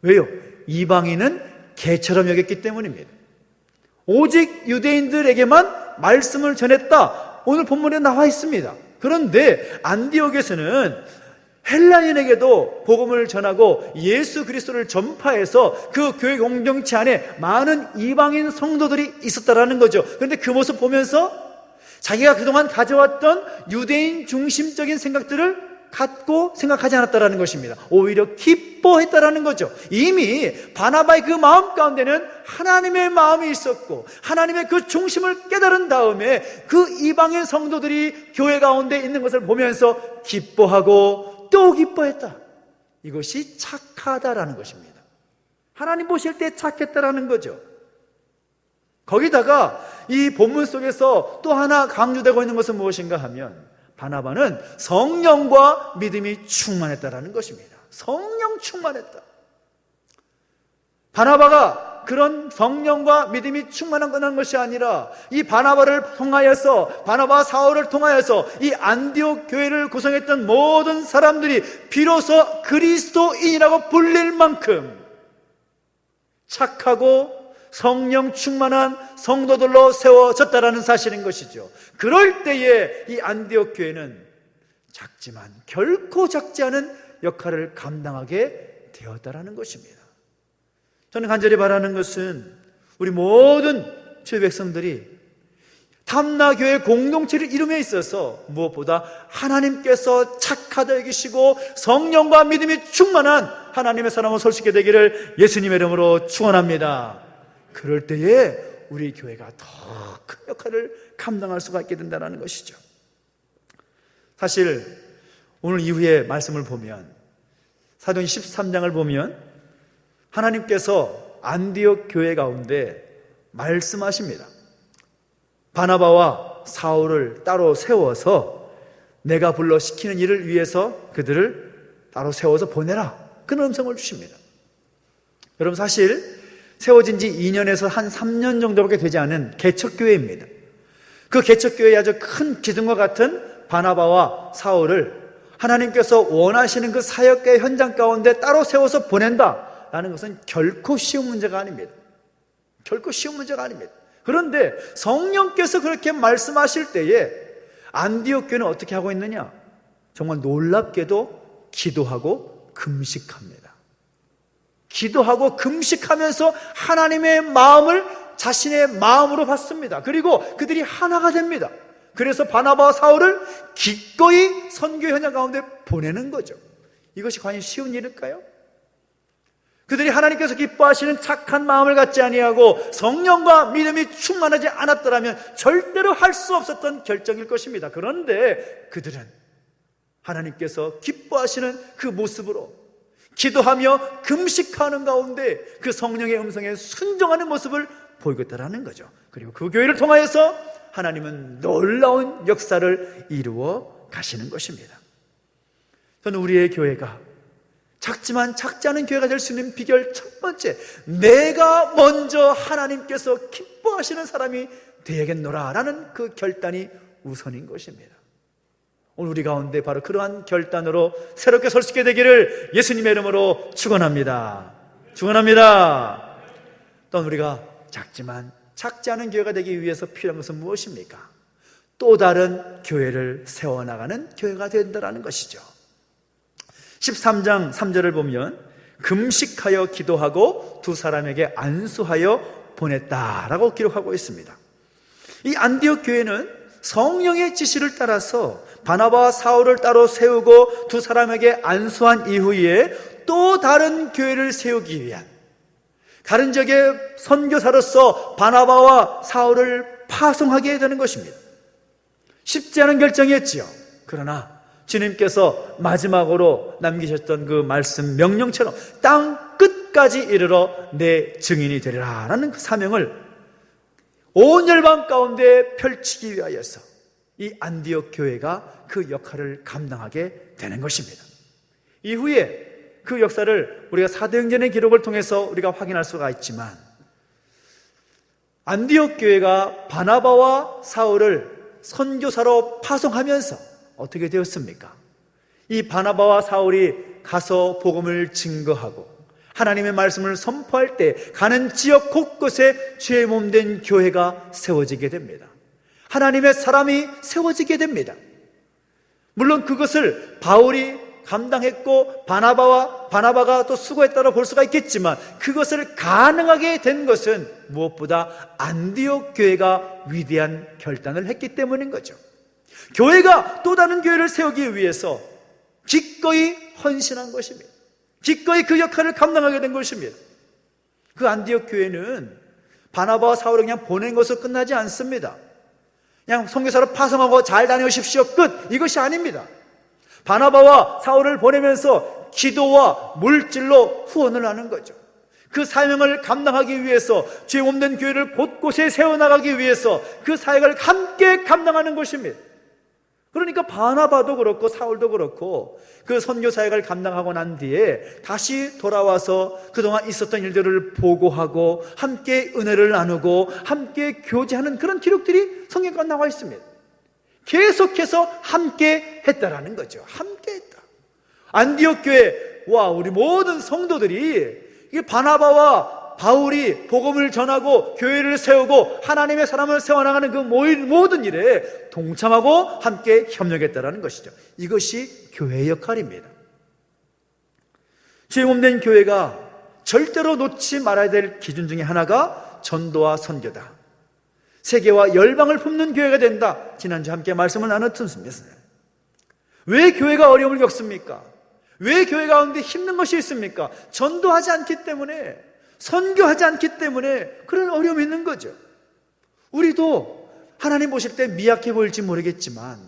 왜요? 이방인은 개처럼 여겼기 때문입니다. 오직 유대인들에게만 말씀을 전했다, 오늘 본문에 나와 있습니다. 그런데 안디옥에서는 헬라인에게도 복음을 전하고 예수 그리스도를 전파해서 그 교회 공동체 안에 많은 이방인 성도들이 있었다라는 거죠. 그런데 그 모습 보면서 자기가 그동안 가져왔던 유대인 중심적인 생각들을 갖고 생각하지 않았다라는 것입니다. 오히려 기뻐했다라는 거죠. 이미 바나바의 그 마음 가운데는 하나님의 마음이 있었고 하나님의 그 중심을 깨달은 다음에 그 이방인 성도들이 교회 가운데 있는 것을 보면서 기뻐하고 또 기뻐했다. 이것이 착하다라는 것입니다. 하나님 보실 때 착했다라는 거죠. 거기다가 이 본문 속에서 또 하나 강조되고 있는 것은 무엇인가 하면 바나바는 성령과 믿음이 충만했다라는 것입니다. 성령 충만했다. 바나바가 그런 성령과 믿음이 충만한 것이 아니라 이 바나바를 통하여서, 바나바와 사울을 통하여서 이 안디옥 교회를 구성했던 모든 사람들이 비로소 그리스도인이라고 불릴 만큼 착하고 성령 충만한 성도들로 세워졌다라는 사실인 것이죠. 그럴 때에 이 안디옥 교회는 작지만 결코 작지 않은 역할을 감당하게 되었다라는 것입니다. 저는 간절히 바라는 것은 우리 모든 주의 백성들이 탐나교회 공동체를 이룸에 있어서 무엇보다 하나님께서 착하다 여기시고 성령과 믿음이 충만한 하나님의 사람으로 설 수 있게 되기를 예수님의 이름으로 축원합니다. 그럴 때에 우리 교회가 더 큰 역할을 감당할 수가 있게 된다는 것이죠. 사실 오늘 이후에 말씀을 보면, 사도행 13장을 보면 하나님께서 안디옥 교회 가운데 말씀하십니다. 바나바와 사울을 따로 세워서 내가 불러 시키는 일을 위해서 그들을 따로 세워서 보내라, 그런 음성을 주십니다. 여러분, 사실 세워진 지 2년에서 한 3년 정도밖에 되지 않은 개척교회입니다. 그 개척교회의 아주 큰 기둥과 같은 바나바와 사울을 하나님께서 원하시는 그 사역의 현장 가운데 따로 세워서 보낸다라는 것은 결코 쉬운 문제가 아닙니다. 결코 쉬운 문제가 아닙니다. 그런데 성령께서 그렇게 말씀하실 때에 안디옥 교회는 어떻게 하고 있느냐? 정말 놀랍게도 기도하고 금식합니다. 기도하고 금식하면서 하나님의 마음을 자신의 마음으로 받습니다. 그리고 그들이 하나가 됩니다. 그래서 바나바와 사울을 기꺼이 선교 현장 가운데 보내는 거죠. 이것이 과연 쉬운 일일까요? 그들이 하나님께서 기뻐하시는 착한 마음을 갖지 아니하고 성령과 믿음이 충만하지 않았더라면 절대로 할 수 없었던 결정일 것입니다. 그런데 그들은 하나님께서 기뻐하시는 그 모습으로 기도하며 금식하는 가운데 그 성령의 음성에 순종하는 모습을 보이고 있다는 거죠. 그리고 그 교회를 통하여서 하나님은 놀라운 역사를 이루어 가시는 것입니다. 저는 우리의 교회가 작지만 작지 않은 교회가 될 수 있는 비결 첫 번째, 내가 먼저 하나님께서 기뻐하시는 사람이 되야겠노라 라는 그 결단이 우선인 것입니다. 오늘 우리 가운데 바로 그러한 결단으로 새롭게 설 수 있게 되기를 예수님의 이름으로 축원합니다. 축원합니다. 또한 우리가 작지만 작지 않은 교회가 되기 위해서 필요한 것은 무엇입니까? 또 다른 교회를 세워나가는 교회가 된다는 것이죠. 13장 3절을 보면 금식하여 기도하고 두 사람에게 안수하여 보냈다라고 기록하고 있습니다. 이 안디옥 교회는 성령의 지시를 따라서 바나바와 사울을 따로 세우고 두 사람에게 안수한 이후에 또 다른 교회를 세우기 위한, 다른 지역의 선교사로서 바나바와 사울을 파송하게 되는 것입니다. 쉽지 않은 결정이었지요. 그러나 주님께서 마지막으로 남기셨던 그 말씀 명령처럼 땅 끝까지 이르러 내 증인이 되리라 라는 그 사명을 온 열방 가운데 펼치기 위하여서 이 안디옥 교회가 그 역할을 감당하게 되는 것입니다. 이후에 그 역사를 우리가 사도행전의 기록을 통해서 우리가 확인할 수가 있지만, 안디옥 교회가 바나바와 사울을 선교사로 파송하면서 어떻게 되었습니까? 이 바나바와 사울이 가서 복음을 증거하고 하나님의 말씀을 선포할 때 가는 지역 곳곳에 죄 몸된 교회가 세워지게 됩니다. 하나님의 사람이 세워지게 됩니다. 물론 그것을 바울이 감당했고 바나바가 또 수고했다고 볼 수가 있겠지만, 그것을 가능하게 된 것은 무엇보다 안디옥 교회가 위대한 결단을 했기 때문인 거죠. 교회가 또 다른 교회를 세우기 위해서 기꺼이 헌신한 것입니다. 기꺼이 그 역할을 감당하게 된 것입니다. 그 안디옥 교회는 바나바와 사울을 그냥 보낸 것으로 끝나지 않습니다. 그냥 선교사로 파송하고 잘 다녀오십시오 끝, 이것이 아닙니다. 바나바와 사울을 보내면서 기도와 물질로 후원을 하는 거죠. 그 사명을 감당하기 위해서, 죄 없는 교회를 곳곳에 세워나가기 위해서 그 사역을 함께 감당하는 것입니다. 그러니까 바나바도 그렇고 사울도 그렇고 그 선교 사역을 감당하고 난 뒤에 다시 돌아와서 그동안 있었던 일들을 보고하고 함께 은혜를 나누고 함께 교제하는 그런 기록들이 성경에 나와 있습니다. 계속해서 함께 했다라는 거죠. 함께 했다. 안디옥 교회와 우리 모든 성도들이 이 바나바와 바울이 복음을 전하고 교회를 세우고 하나님의 사람을 세워나가는 그 모든 일에 동참하고 함께 협력했다라는 것이죠. 이것이 교회의 역할입니다. 죄 없는 교회가 절대로 놓지 말아야 될 기준 중에 하나가 전도와 선교다. 세계와 열방을 품는 교회가 된다. 지난주 함께 말씀을 나눴습니다. 왜 교회가 어려움을 겪습니까? 왜 교회 가운데 힘든 것이 있습니까? 전도하지 않기 때문에, 선교하지 않기 때문에 그런 어려움이 있는 거죠. 우리도 하나님 보실 때 미약해 보일지 모르겠지만,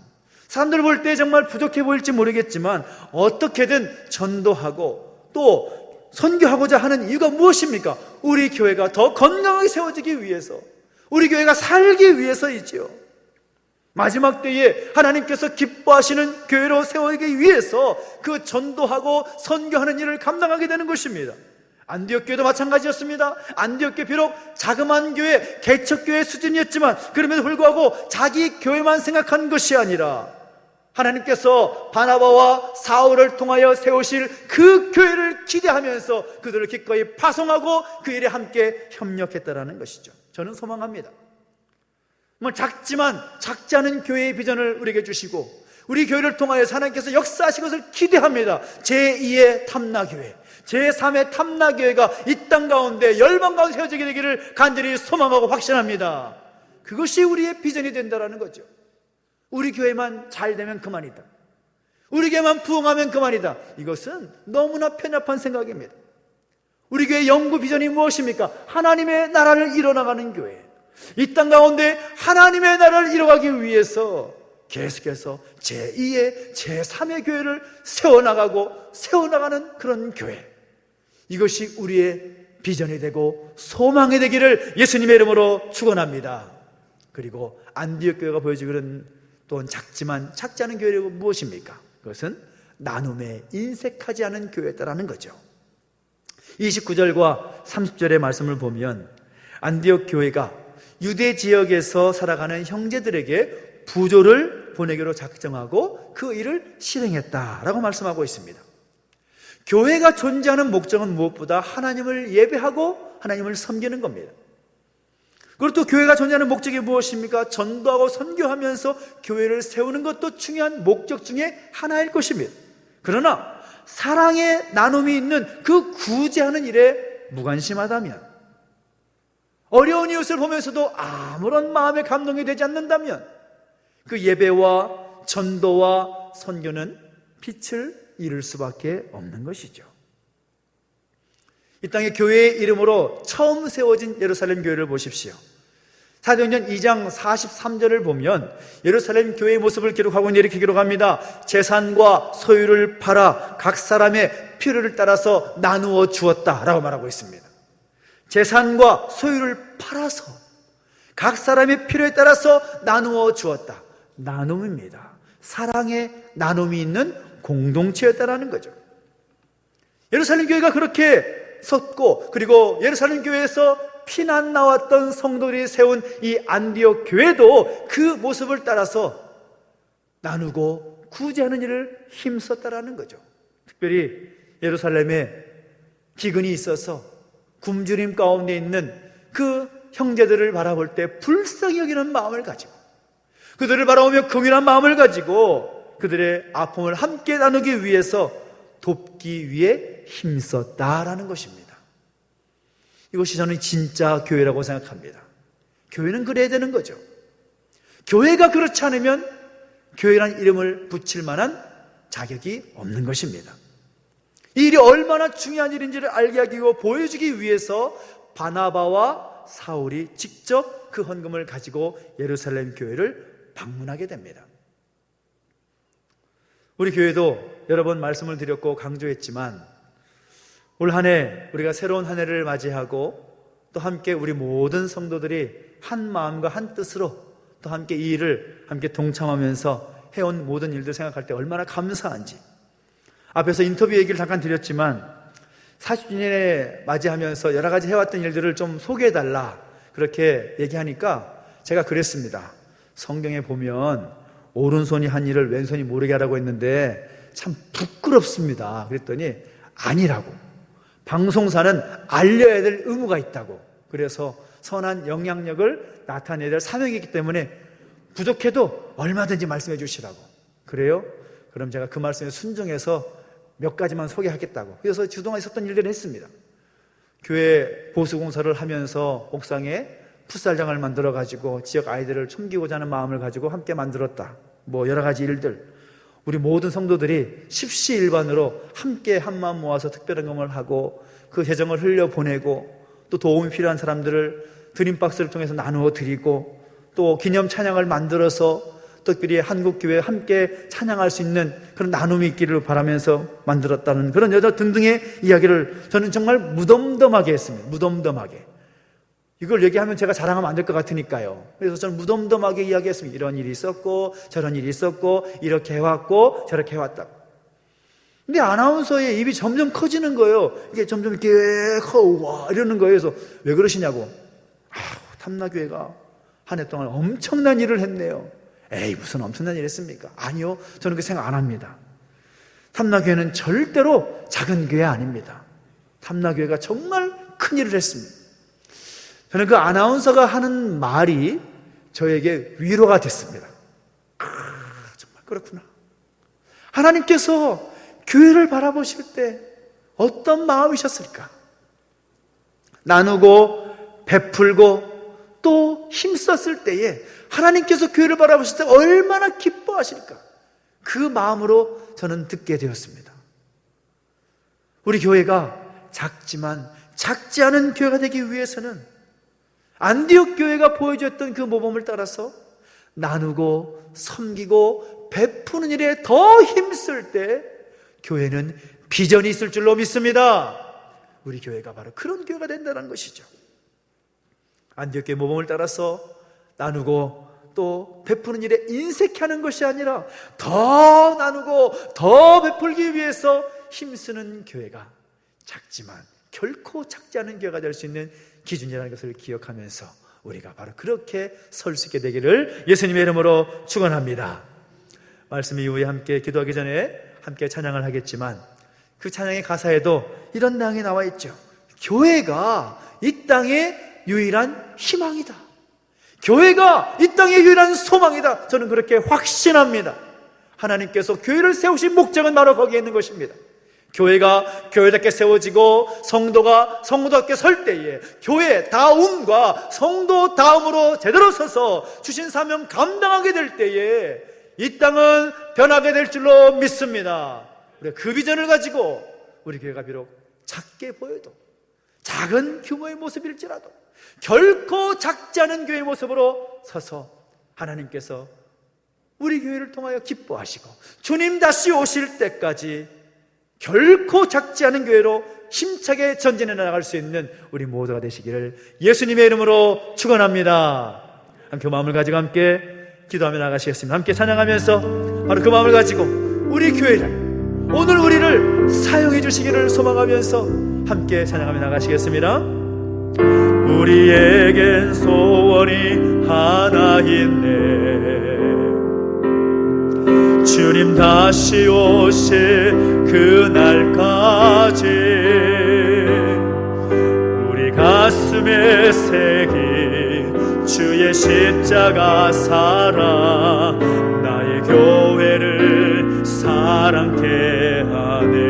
사람들 볼 때 정말 부족해 보일지 모르겠지만, 어떻게든 전도하고 또 선교하고자 하는 이유가 무엇입니까? 우리 교회가 더 건강하게 세워지기 위해서, 우리 교회가 살기 위해서이지요. 마지막 때에 하나님께서 기뻐하시는 교회로 세우기 위해서 그 전도하고 선교하는 일을 감당하게 되는 것입니다. 안디옥 교회도 마찬가지였습니다. 안디옥 교회 비록 자그마한 교회, 개척교회 수준이었지만 그럼에도 불구하고 자기 교회만 생각한 것이 아니라 하나님께서 바나바와 사울을 통하여 세우실 그 교회를 기대하면서 그들을 기꺼이 파송하고 그 일에 함께 협력했다라는 것이죠. 저는 소망합니다. 작지만 작지 않은 교회의 비전을 우리에게 주시고 우리 교회를 통하여 하나님께서 역사하신 것을 기대합니다. 제2의 탐나교회, 제3의 탐나교회가 이 땅 가운데 열방 가운데 세워지게 되기를 간절히 소망하고 확신합니다. 그것이 우리의 비전이 된다는 거죠. 우리 교회만 잘 되면 그만이다, 우리 교회만 부흥하면 그만이다, 이것은 너무나 편협한 생각입니다. 우리 교회의 영구 비전이 무엇입니까? 하나님의 나라를 이뤄나가는 교회, 이 땅 가운데 하나님의 나라를 이뤄가기 위해서 계속해서 제2의 제3의 교회를 세워나가는 그런 교회, 이것이 우리의 비전이 되고 소망이 되기를 예수님의 이름으로 축원합니다. 그리고 안디옥 교회가 보여주기는 또한 작지만 작지 않은 교회는 무엇입니까? 그것은 나눔에 인색하지 않은 교회다라는 거죠. 29절과 30절의 말씀을 보면 안디옥 교회가 유대 지역에서 살아가는 형제들에게 부조를 보내기로 작정하고 그 일을 실행했다라고 말씀하고 있습니다. 교회가 존재하는 목적은 무엇보다 하나님을 예배하고 하나님을 섬기는 겁니다. 그리고 또 교회가 존재하는 목적이 무엇입니까? 전도하고 선교하면서 교회를 세우는 것도 중요한 목적 중에 하나일 것입니다. 그러나 사랑의 나눔이 있는 그 구제하는 일에 무관심하다면, 어려운 이웃을 보면서도 아무런 마음의 감동이 되지 않는다면 그 예배와 전도와 선교는 빛을 잃을 수밖에 없는 것이죠. 이 땅에 교회의 이름으로 처음 세워진 예루살렘 교회를 보십시오. 사도행전 2장 43절을 보면 예루살렘 교회의 모습을 기록하고 이렇게 기록합니다. 재산과 소유를 팔아 각 사람의 필요를 따라서 나누어 주었다라고 말하고 있습니다. 재산과 소유를 팔아서 각 사람의 필요에 따라서 나누어 주었다. 나눔입니다. 사랑의 나눔이 있는 공동체였다라는 거죠. 예루살렘 교회가 그렇게 섰고, 그리고 예루살렘 교회에서 피난 나왔던 성도들이 세운 이 안디옥 교회도 그 모습을 따라서 나누고 구제하는 일을 힘썼다라는 거죠. 특별히 예루살렘에 기근이 있어서 굶주림 가운데 있는 그 형제들을 바라볼 때 불쌍히 여기는 마음을 가지고, 그들을 바라보며 긍휼한 마음을 가지고 그들의 아픔을 함께 나누기 위해서 돕기 위해 힘썼다라는 것입니다. 이것이 저는 진짜 교회라고 생각합니다. 교회는 그래야 되는 거죠. 교회가 그렇지 않으면 교회란 이름을 붙일 만한 자격이 없는 것입니다. 이 일이 얼마나 중요한 일인지를 알게 하기 위해 보여주기 위해서 바나바와 사울이 직접 그 헌금을 가지고 예루살렘 교회를 방문하게 됩니다. 우리 교회도 여러 번 말씀을 드렸고 강조했지만 올 한 해 우리가 새로운 한 해를 맞이하고 또 함께 우리 모든 성도들이 한 마음과 한 뜻으로 또 함께 이 일을 함께 동참하면서 해온 모든 일들 생각할 때 얼마나 감사한지, 앞에서 인터뷰 얘기를 잠깐 드렸지만 40주년에 맞이하면서 여러 가지 해왔던 일들을 좀 소개해달라 그렇게 얘기하니까 제가 그랬습니다. 성경에 보면 오른손이 한 일을 왼손이 모르게 하라고 했는데 참 부끄럽습니다. 그랬더니 아니라고, 방송사는 알려야 될 의무가 있다고, 그래서 선한 영향력을 나타내야 될 사명이 있기 때문에 부족해도 얼마든지 말씀해 주시라고. 그래요? 그럼 제가 그 말씀에 순종해서 몇 가지만 소개하겠다고. 그래서 그동안 있었던 일들을 했습니다. 교회 보수공사를 하면서 옥상에 풋살장을 만들어가지고 지역 아이들을 섬기고자 하는 마음을 가지고 함께 만들었다. 뭐 여러 가지 일들. 우리 모든 성도들이 십시일반으로 함께 한마음 모아서 특별한 경험을 하고 그 재정을 흘려보내고 또 도움이 필요한 사람들을 드림박스를 통해서 나누어 드리고 또 기념 찬양을 만들어서 특별히 한국교회 함께 찬양할 수 있는 그런 나눔이 있기를 바라면서 만들었다는 그런 여러 등등의 이야기를 저는 정말 무덤덤하게 했습니다. 무덤덤하게. 이걸 얘기하면 제가 자랑하면 안 될 것 같으니까요. 그래서 저는 무덤덤하게 이야기했습니다. 이런 일이 있었고 저런 일이 있었고 이렇게 해왔고 저렇게 해왔다고. 근데 아나운서의 입이 점점 커지는 거예요. 이게 점점 이렇게 와 이러는 거예요. 그래서 왜 그러시냐고. 탐나교회가 한 해 동안 엄청난 일을 했네요. 에이 무슨 엄청난 일 했습니까? 아니요, 저는 그 생각 안 합니다. 탐나교회는 절대로 작은 교회 아닙니다. 탐나교회가 정말 큰 일을 했습니다. 저는 그 아나운서가 하는 말이 저에게 위로가 됐습니다. 정말 그렇구나. 하나님께서 교회를 바라보실 때 어떤 마음이셨을까? 나누고 베풀고 또 힘썼을 때에 하나님께서 교회를 바라보실 때 얼마나 기뻐하실까? 그 마음으로 저는 듣게 되었습니다. 우리 교회가 작지만 작지 않은 교회가 되기 위해서는 안디옥 교회가 보여줬던 그 모범을 따라서 나누고 섬기고 베푸는 일에 더 힘쓸 때 교회는 비전이 있을 줄로 믿습니다. 우리 교회가 바로 그런 교회가 된다는 것이죠. 안디옥 교회 모범을 따라서 나누고 또 베푸는 일에 인색해하는 것이 아니라 더 나누고 더 베풀기 위해서 힘쓰는 교회가 작지만 결코 작지 않은 교회가 될 수 있는 기준이라는 것을 기억하면서 우리가 바로 그렇게 설 수 있게 되기를 예수님의 이름으로 축원합니다. 말씀 이후에 함께 기도하기 전에 함께 찬양을 하겠지만 그 찬양의 가사에도 이런 내용이 나와 있죠. 교회가 이 땅의 유일한 희망이다. 교회가 이 땅의 유일한 소망이다. 저는 그렇게 확신합니다. 하나님께서 교회를 세우신 목적은 바로 거기에 있는 것입니다. 교회가 교회답게 세워지고 성도가 성도답게 설 때에 교회다움과 성도다움으로 제대로 서서 주신 사명 감당하게 될 때에 이 땅은 변하게 될 줄로 믿습니다. 우리가 그 비전을 가지고 우리 교회가 비록 작게 보여도 작은 규모의 모습일지라도 결코 작지 않은 교회의 모습으로 서서 하나님께서 우리 교회를 통하여 기뻐하시고 주님 다시 오실 때까지 결코 작지 않은 교회로 힘차게 전진해 나갈 수 있는 우리 모두가 되시기를 예수님의 이름으로 축원합니다. 함께 마음을 가지고 함께 기도하며 나가시겠습니다. 함께 찬양하면서 바로 그 마음을 가지고 우리 교회를 오늘 우리를 사용해 주시기를 소망하면서 함께 찬양하며 나가시겠습니다. 우리에겐 소원이 하나 있네. 주님 다시 오실 그날까지 우리 가슴에 새긴 주의 십자가 사랑 나의 교회를 사랑케 하네.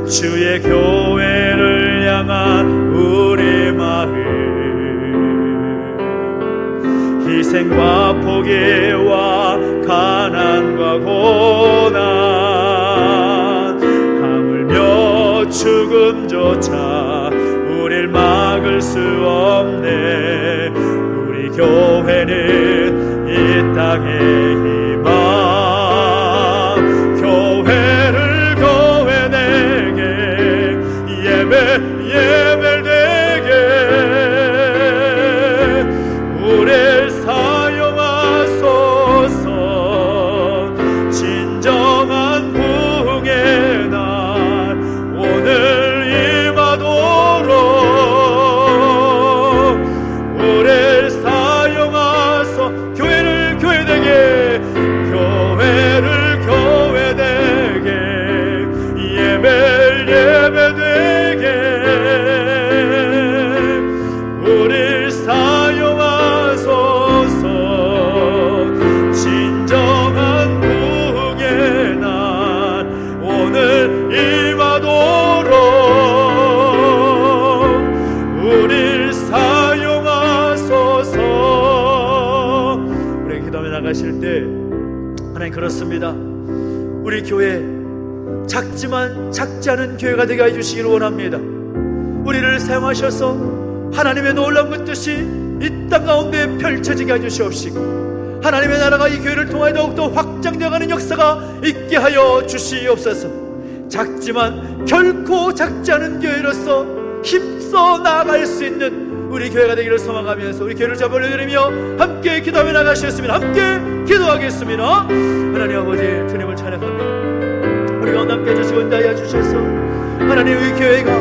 주의 교회를 향한 우리 마음 희생과 포기와 가난과 고난 하물며 죽음조차 우릴 막을 수 없네. 우리 교회는 이 땅의 희망 교회를 교회되게 예배되게 우리를 사용하소서. 진정한 부흥의 날 오늘 임하도록 우리를 사용하소. 교회를 교회되게 교회를 교회되게 예배되게 우리를 사용하소서. 진정한 부흥의 날 오늘 임하도록 우리를 사용하소서. 우리 기도하며 나가실 때 하나님 그렇습니다. 우리 교회 작지만 작지 않은 교회가 되게 해주시기를 원합니다. 우리를 사용하셔서 하나님의 놀라운 그 뜻이 이 땅 가운데 펼쳐지게 해주시옵시고 하나님의 나라가 이 교회를 통하여 더욱더 확장되어가는 역사가 있게 하여 주시옵소서. 작지만 결코 작지 않은 교회로서 힘써 나아갈 수 있는 우리 교회가 되기를 소망하면서 우리 교회를 잡아 올려드리며 함께 기도하며 나가시겠습니다. 함께 기도하겠습니다. 하나님 아버지 주님을 찬양합니다. 우리 가운데 함께 해주시고 인도하여 주셔서 하나님 의 교회가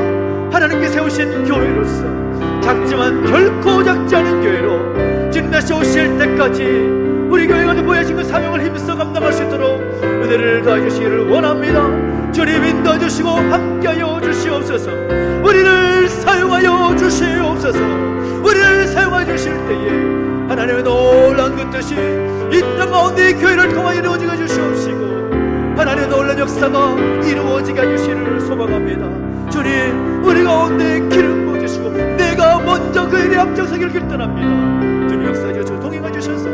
하나님께 세우신 교회로서 작지만 결코 작지 않은 교회로 주님 다시 오실 때까지 우리 교회가 보여진 그 사명을 힘써 감당할 수 있도록 은혜를 더해주시기를 원합니다. 주님 인도해주시고 함께하여 주시옵소서. 우리를 사용하여 주시옵소서. 우리를 사용하여 주실 때에 하나님의 놀라운 그 뜻이 이 땅 가운데 이 교회를 통하여 이루어지게 주시옵시고 하나님의 놀라운 역사가 이루어지게 해주시기를 소망합니다. 주님 우리 가운데 기름 부어주시고 내가 먼저 그 일에 앞장서기를 결단합니다. 주님 역사해 주시고 동행해 주셔서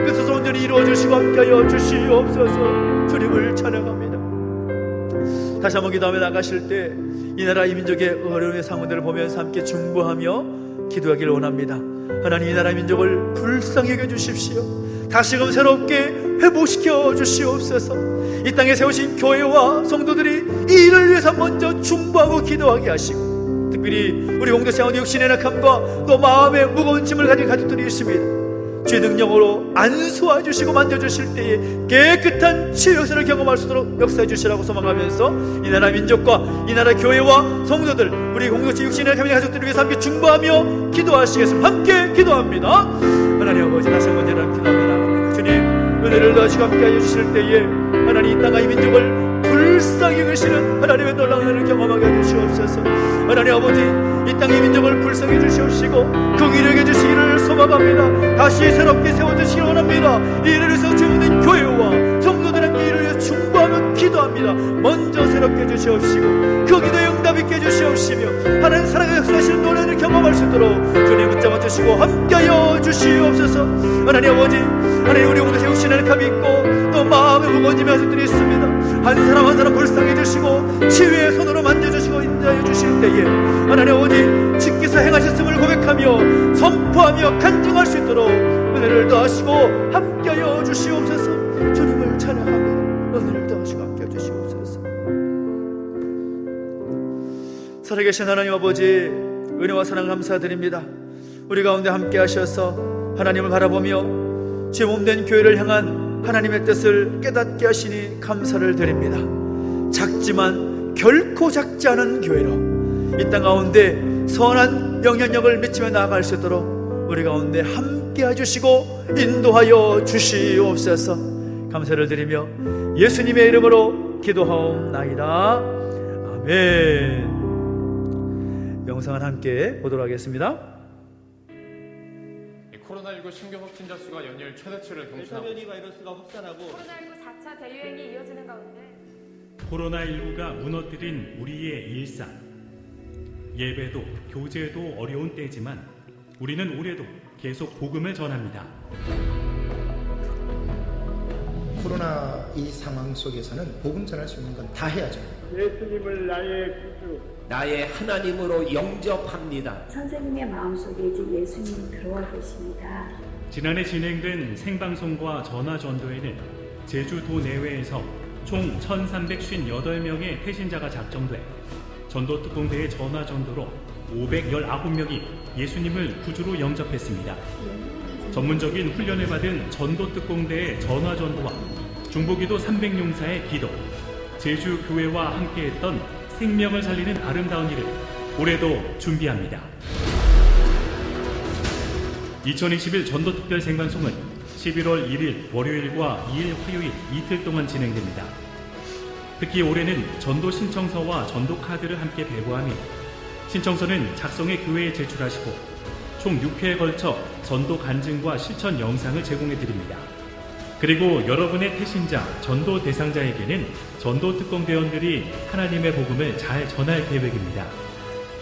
그 소소 온전히 이루어주시고 함께하여 주시옵소서. 주님을 찬양합니다. 다시 한번 기도하며 나가실 때 이 나라 이 민족의 어려움의 상황들을 보면서 함께 중보하며 기도하기를 원합니다. 하나님 이 나라 민족을 불쌍히 여겨 주십시오. 다시금 새롭게 회복시켜 주시옵소서. 이 땅에 세우신 교회와 성도들이 이 일을 위해서 먼저 중보하고 기도하게 하시고 특별히 우리 공동체 가운데 육신의 낙함과 또 마음의 무거운 짐을 가진 가족들이 있습니다. 주의 능력으로 안수해 주시고 만져주실 때에 깨끗한 치유 역사를 경험할 수 있도록 역사해 주시라고 소망하면서 이 나라 민족과 이 나라 교회와 성도들, 우리 공동체 육신의 낙함의 가족들을 위해서 함께 중보하며 기도하시겠습니다. 함께 기도합니다. 하나님 아버지, 다시 한번 여러분 기도하며 나갑니다. 주님, 은혜를 더하시고 함께 해주실 때에 하나님 이 땅과 이 민족을 불쌍히 여기시는 하나님의 놀라운 은혜를 경험하게 해주시옵소서. 하나님 아버지, 이 땅의 민족을 불쌍히 해주시옵시고 긍휼히 여겨주시기를 소망합니다. 다시 새롭게 세워주시기 원합니다. 이 일을 위해서 주님은 교회와 성도들 함께 이를 위해서 중보하며 기도합니다. 먼저 새롭게 해주시옵시고 그 기도에 응답 있게 해주시옵시며 하나님 사랑의 역사하시는 노래를 경험할 수 있도록 주님 붙잡아 주시고 함께하여 주시옵소서. 하나님 아버지, 하나님 우리 공동체 육신의 낙함이 있고 또 마음의 무거운 짐의 가족들이 있습니다. 한 사람 한 사람 불쌍히 해주시고 치유의 손으로 만져주시고 인도해 주실 때에 하나님 아버지, 주께서 행하셨음을 고백하며 선포하며 간증할 수 있도록 은혜를 더하시고 함께하여 주시옵소서. 주님을 찬양합니다. 은혜를 더하시고 함께하여 주시옵소서. 살아계신 하나님 아버지, 은혜와 사랑 감사드립니다. 우리 가운데 함께하셔서 하나님을 바라보며 제 몸된 교회를 향한 하나님의 뜻을 깨닫게 하시니 감사를 드립니다. 작지만 결코 작지 않은 교회로 이 땅 가운데 선한 영향력을 미치며 나아갈 수 있도록 우리 가운데 함께 해주시고 인도하여 주시옵소서. 감사를 드리며 예수님의 이름으로 기도하옵나이다. 아멘. 영상을 함께 보도록 하겠습니다. 코로나19 신규 확진자 수가 연일 최대치를 경신하고 바이러스가 확산하고 코로나19 4차 대유행이 이어지는 가운데 코로나19가 무너뜨린 우리의 일상, 예배도 교제도 어려운 때지만 우리는 올해도 계속 복음을 전합니다. 코로나 이 상황 속에서는 복음 전할 수 있는 건 다 해야죠. 예수님을 나의 구주, 나의 하나님으로 영접합니다. 선생님의 마음속에 이제 예수님이 들어와 계십니다. 지난해 진행된 생방송과 전화전도에는 제주도 내외에서 총 1,358명의 태신자가 작정돼 전도특공대의 전화전도로 519명이 예수님을 구주로 영접했습니다. 전문적인 훈련을 받은 전도특공대의 전화전도와 중보기도 300용사의 기도, 제주교회와 함께했던 생명을 살리는 아름다운 일을 올해도 준비합니다. 2021 전도특별 생방송은 11월 1일 월요일과 2일 화요일 이틀 동안 진행됩니다. 특히 올해는 전도 신청서와 전도 카드를 함께 배부하며 신청서는 작성해 교회에 제출하시고 총 6회에 걸쳐 전도 간증과 실천 영상을 제공해드립니다. 그리고 여러분의 태신자, 전도 대상자에게는 전도 특공대원들이 하나님의 복음을 잘 전할 계획입니다.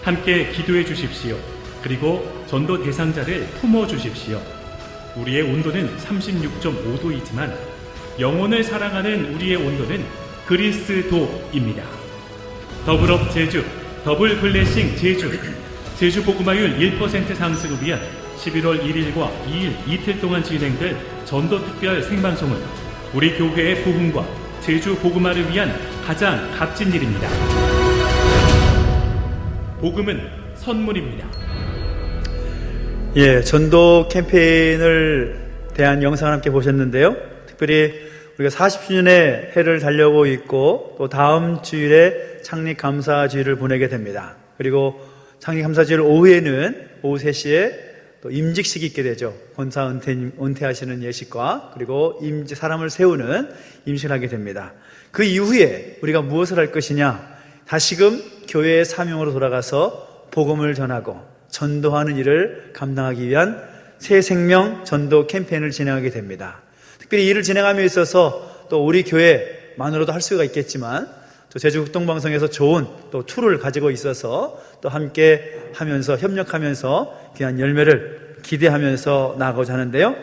함께 기도해 주십시오. 그리고 전도 대상자를 품어 주십시오. 우리의 온도는 36.5도이지만 영혼을 사랑하는 우리의 온도는 그리스도입니다. 더블업 제주, 더블 블레싱 제주, 제주 복음화율 1% 상승을 위한 11월 1일과 2일 이틀 동안 진행될 전도특별 생방송은 우리 교회의 복음과 제주 복음화를 위한 가장 값진 일입니다. 복음은 선물입니다. 예, 전도 캠페인을 대한 영상을 함께 보셨는데요. 특별히 우리가 40주년의 해를 달려오고 있고 또 다음 주일에 창립감사주일을 보내게 됩니다. 그리고 창립감사주일 오후에는 오후 3시에 또 임직식이 있게 되죠. 권사 은퇴하시는 예식과 그리고 사람을 세우는 임식을 하게 됩니다. 그 이후에 우리가 무엇을 할 것이냐? 다시금 교회의 사명으로 돌아가서 복음을 전하고 전도하는 일을 감당하기 위한 새 생명 전도 캠페인을 진행하게 됩니다. 특별히 이를 진행함에 있어서 또 우리 교회만으로도 할 수가 있겠지만 또 제주극동방송에서 좋은 또 툴을 가지고 있어서 또 함께 하면서 협력하면서 귀한 열매를 기대하면서 나아가고자 하는데요.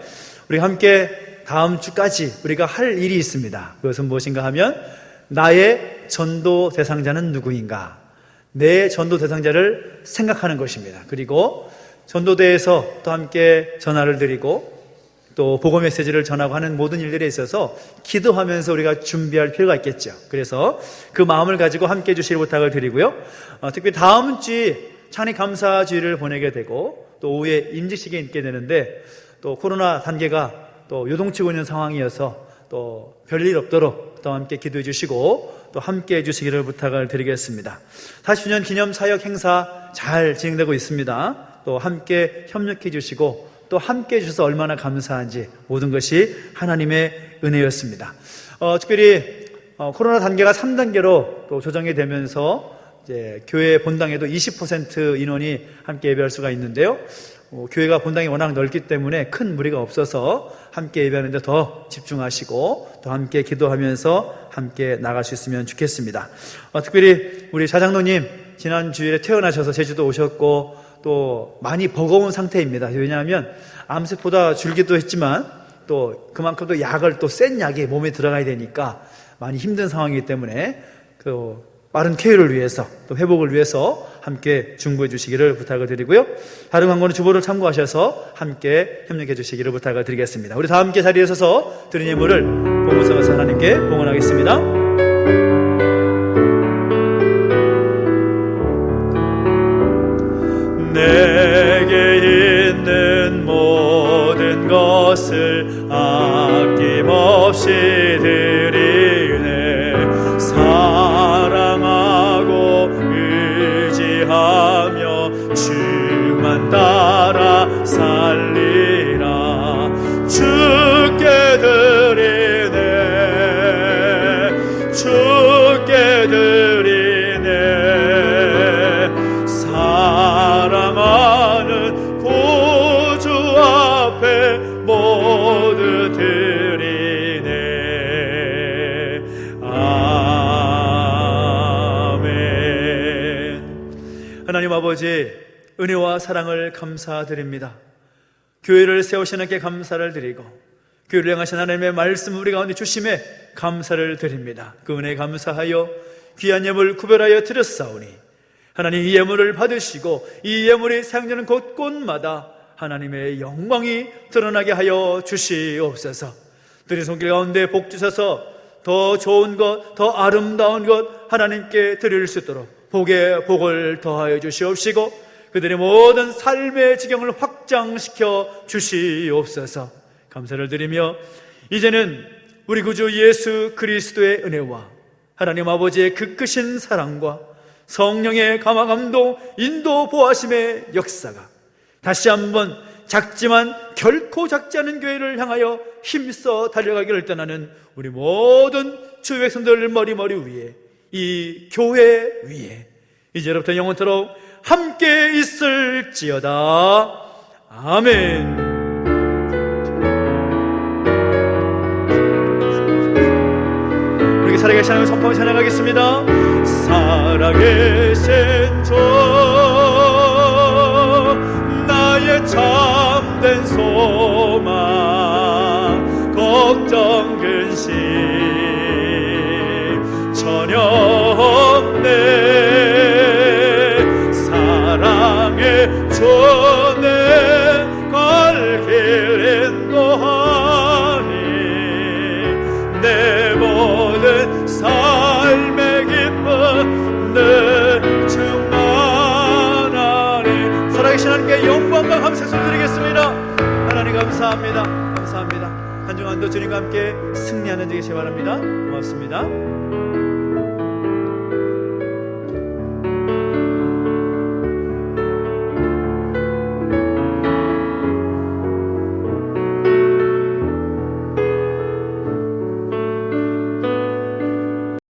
우리가 함께 다음 주까지 우리가 할 일이 있습니다. 그것은 무엇인가 하면 나의 전도 대상자는 누구인가? 내 전도 대상자를 생각하는 것입니다. 그리고 전도대에서 또 함께 전화를 드리고 또 보고 메시지를 전하고 하는 모든 일들에 있어서 기도하면서 우리가 준비할 필요가 있겠죠. 그래서 그 마음을 가지고 함께 해주실 부탁을 드리고요. 특히 다음 주에 찬이 감사 주일을 보내게 되고 또 오후에 임직식이 있게 되는데 또 코로나 단계가 또 요동치고 있는 상황이어서 또 별일 없도록 또 함께 기도해 주시고 또 함께 해 주시기를 부탁을 드리겠습니다. 40주년 기념 사역 행사 잘 진행되고 있습니다. 또 함께 협력해 주시고 또 함께 해 주셔서 얼마나 감사한지 모든 것이 하나님의 은혜였습니다. 특별히 코로나 단계가 3단계로 또 조정이 되면서 이제 교회 본당에도 20% 인원이 함께 예배할 수가 있는데요. 교회가 본당이 워낙 넓기 때문에 큰 무리가 없어서 함께 예배하는데 더 집중하시고 또 함께 기도하면서 함께 나갈 수 있으면 좋겠습니다. 특별히 우리 자장로님 지난 주일에 퇴원하셔서 제주도 오셨고 또 많이 버거운 상태입니다. 왜냐하면 암세포가 줄기도 했지만 또 그만큼 또 약을 또 센 약이 몸에 들어가야 되니까 많이 힘든 상황이기 때문에 그 빠른 쾌유를 위해서 또 회복을 위해서 함께 중보해 주시기를 부탁을 드리고요. 다른 광고는 주보를 참고하셔서 함께 협력해 주시기를 부탁을 드리겠습니다. 우리 다 함께 자리에 서서 드린 예물을 봉헌성에서 하나님께 봉헌하겠습니다. 내게 있는 모든 것을 아낌없이 드리네. 사랑하고 의지하며 주만 따라 살리라. 주께 드리네. 주께 드리네. 사랑하는 구주 앞에 모두 드리네. 아멘. 하나님 아버지, 은혜와 사랑을 감사드립니다. 교회를 세우신 하나님께 감사를 드리고 교회를 향하신 하나님의 말씀 우리 가운데 주심에 감사를 드립니다. 그 은혜에 감사하여 귀한 예물 구별하여 드렸사오니 하나님 이 예물을 받으시고 이 예물이 사용되는 곳곳마다 하나님의 영광이 드러나게 하여 주시옵소서. 드린 손길 가운데 복 주셔서 더 좋은 것, 더 아름다운 것 하나님께 드릴 수 있도록 복에 복을 더하여 주시옵시고 그들의 모든 삶의 지경을 확장시켜 주시옵소서. 감사를 드리며 이제는 우리 구주 예수 그리스도의 은혜와 하나님 아버지의 그 크신 사랑과 성령의 감화감동 인도 보하심의 역사가 다시 한번 작지만 결코 작지 않은 교회를 향하여 힘써 달려가기를 떠나는 우리 모든 주 백성들 머리머리 위에 이 교회 위에 이제부터 영원토록 함께 있을지어다. 아멘. 우리 살아계신 하나님 선포 찬양하겠습니다. 살아계신 주 나의 참된 소망 걱정 근심 전혀 없네. 사랑의 주내 갈 길 인도하니 내 모든 삶의 기쁨 늘 충만하니. 살아계신 하나님께 영광과 감사 드리겠습니다. 하나님 감사합니다. 감사합니다. 한 주간도 주님과 함께 승리하는 되시기 바랍니다. 고맙습니다.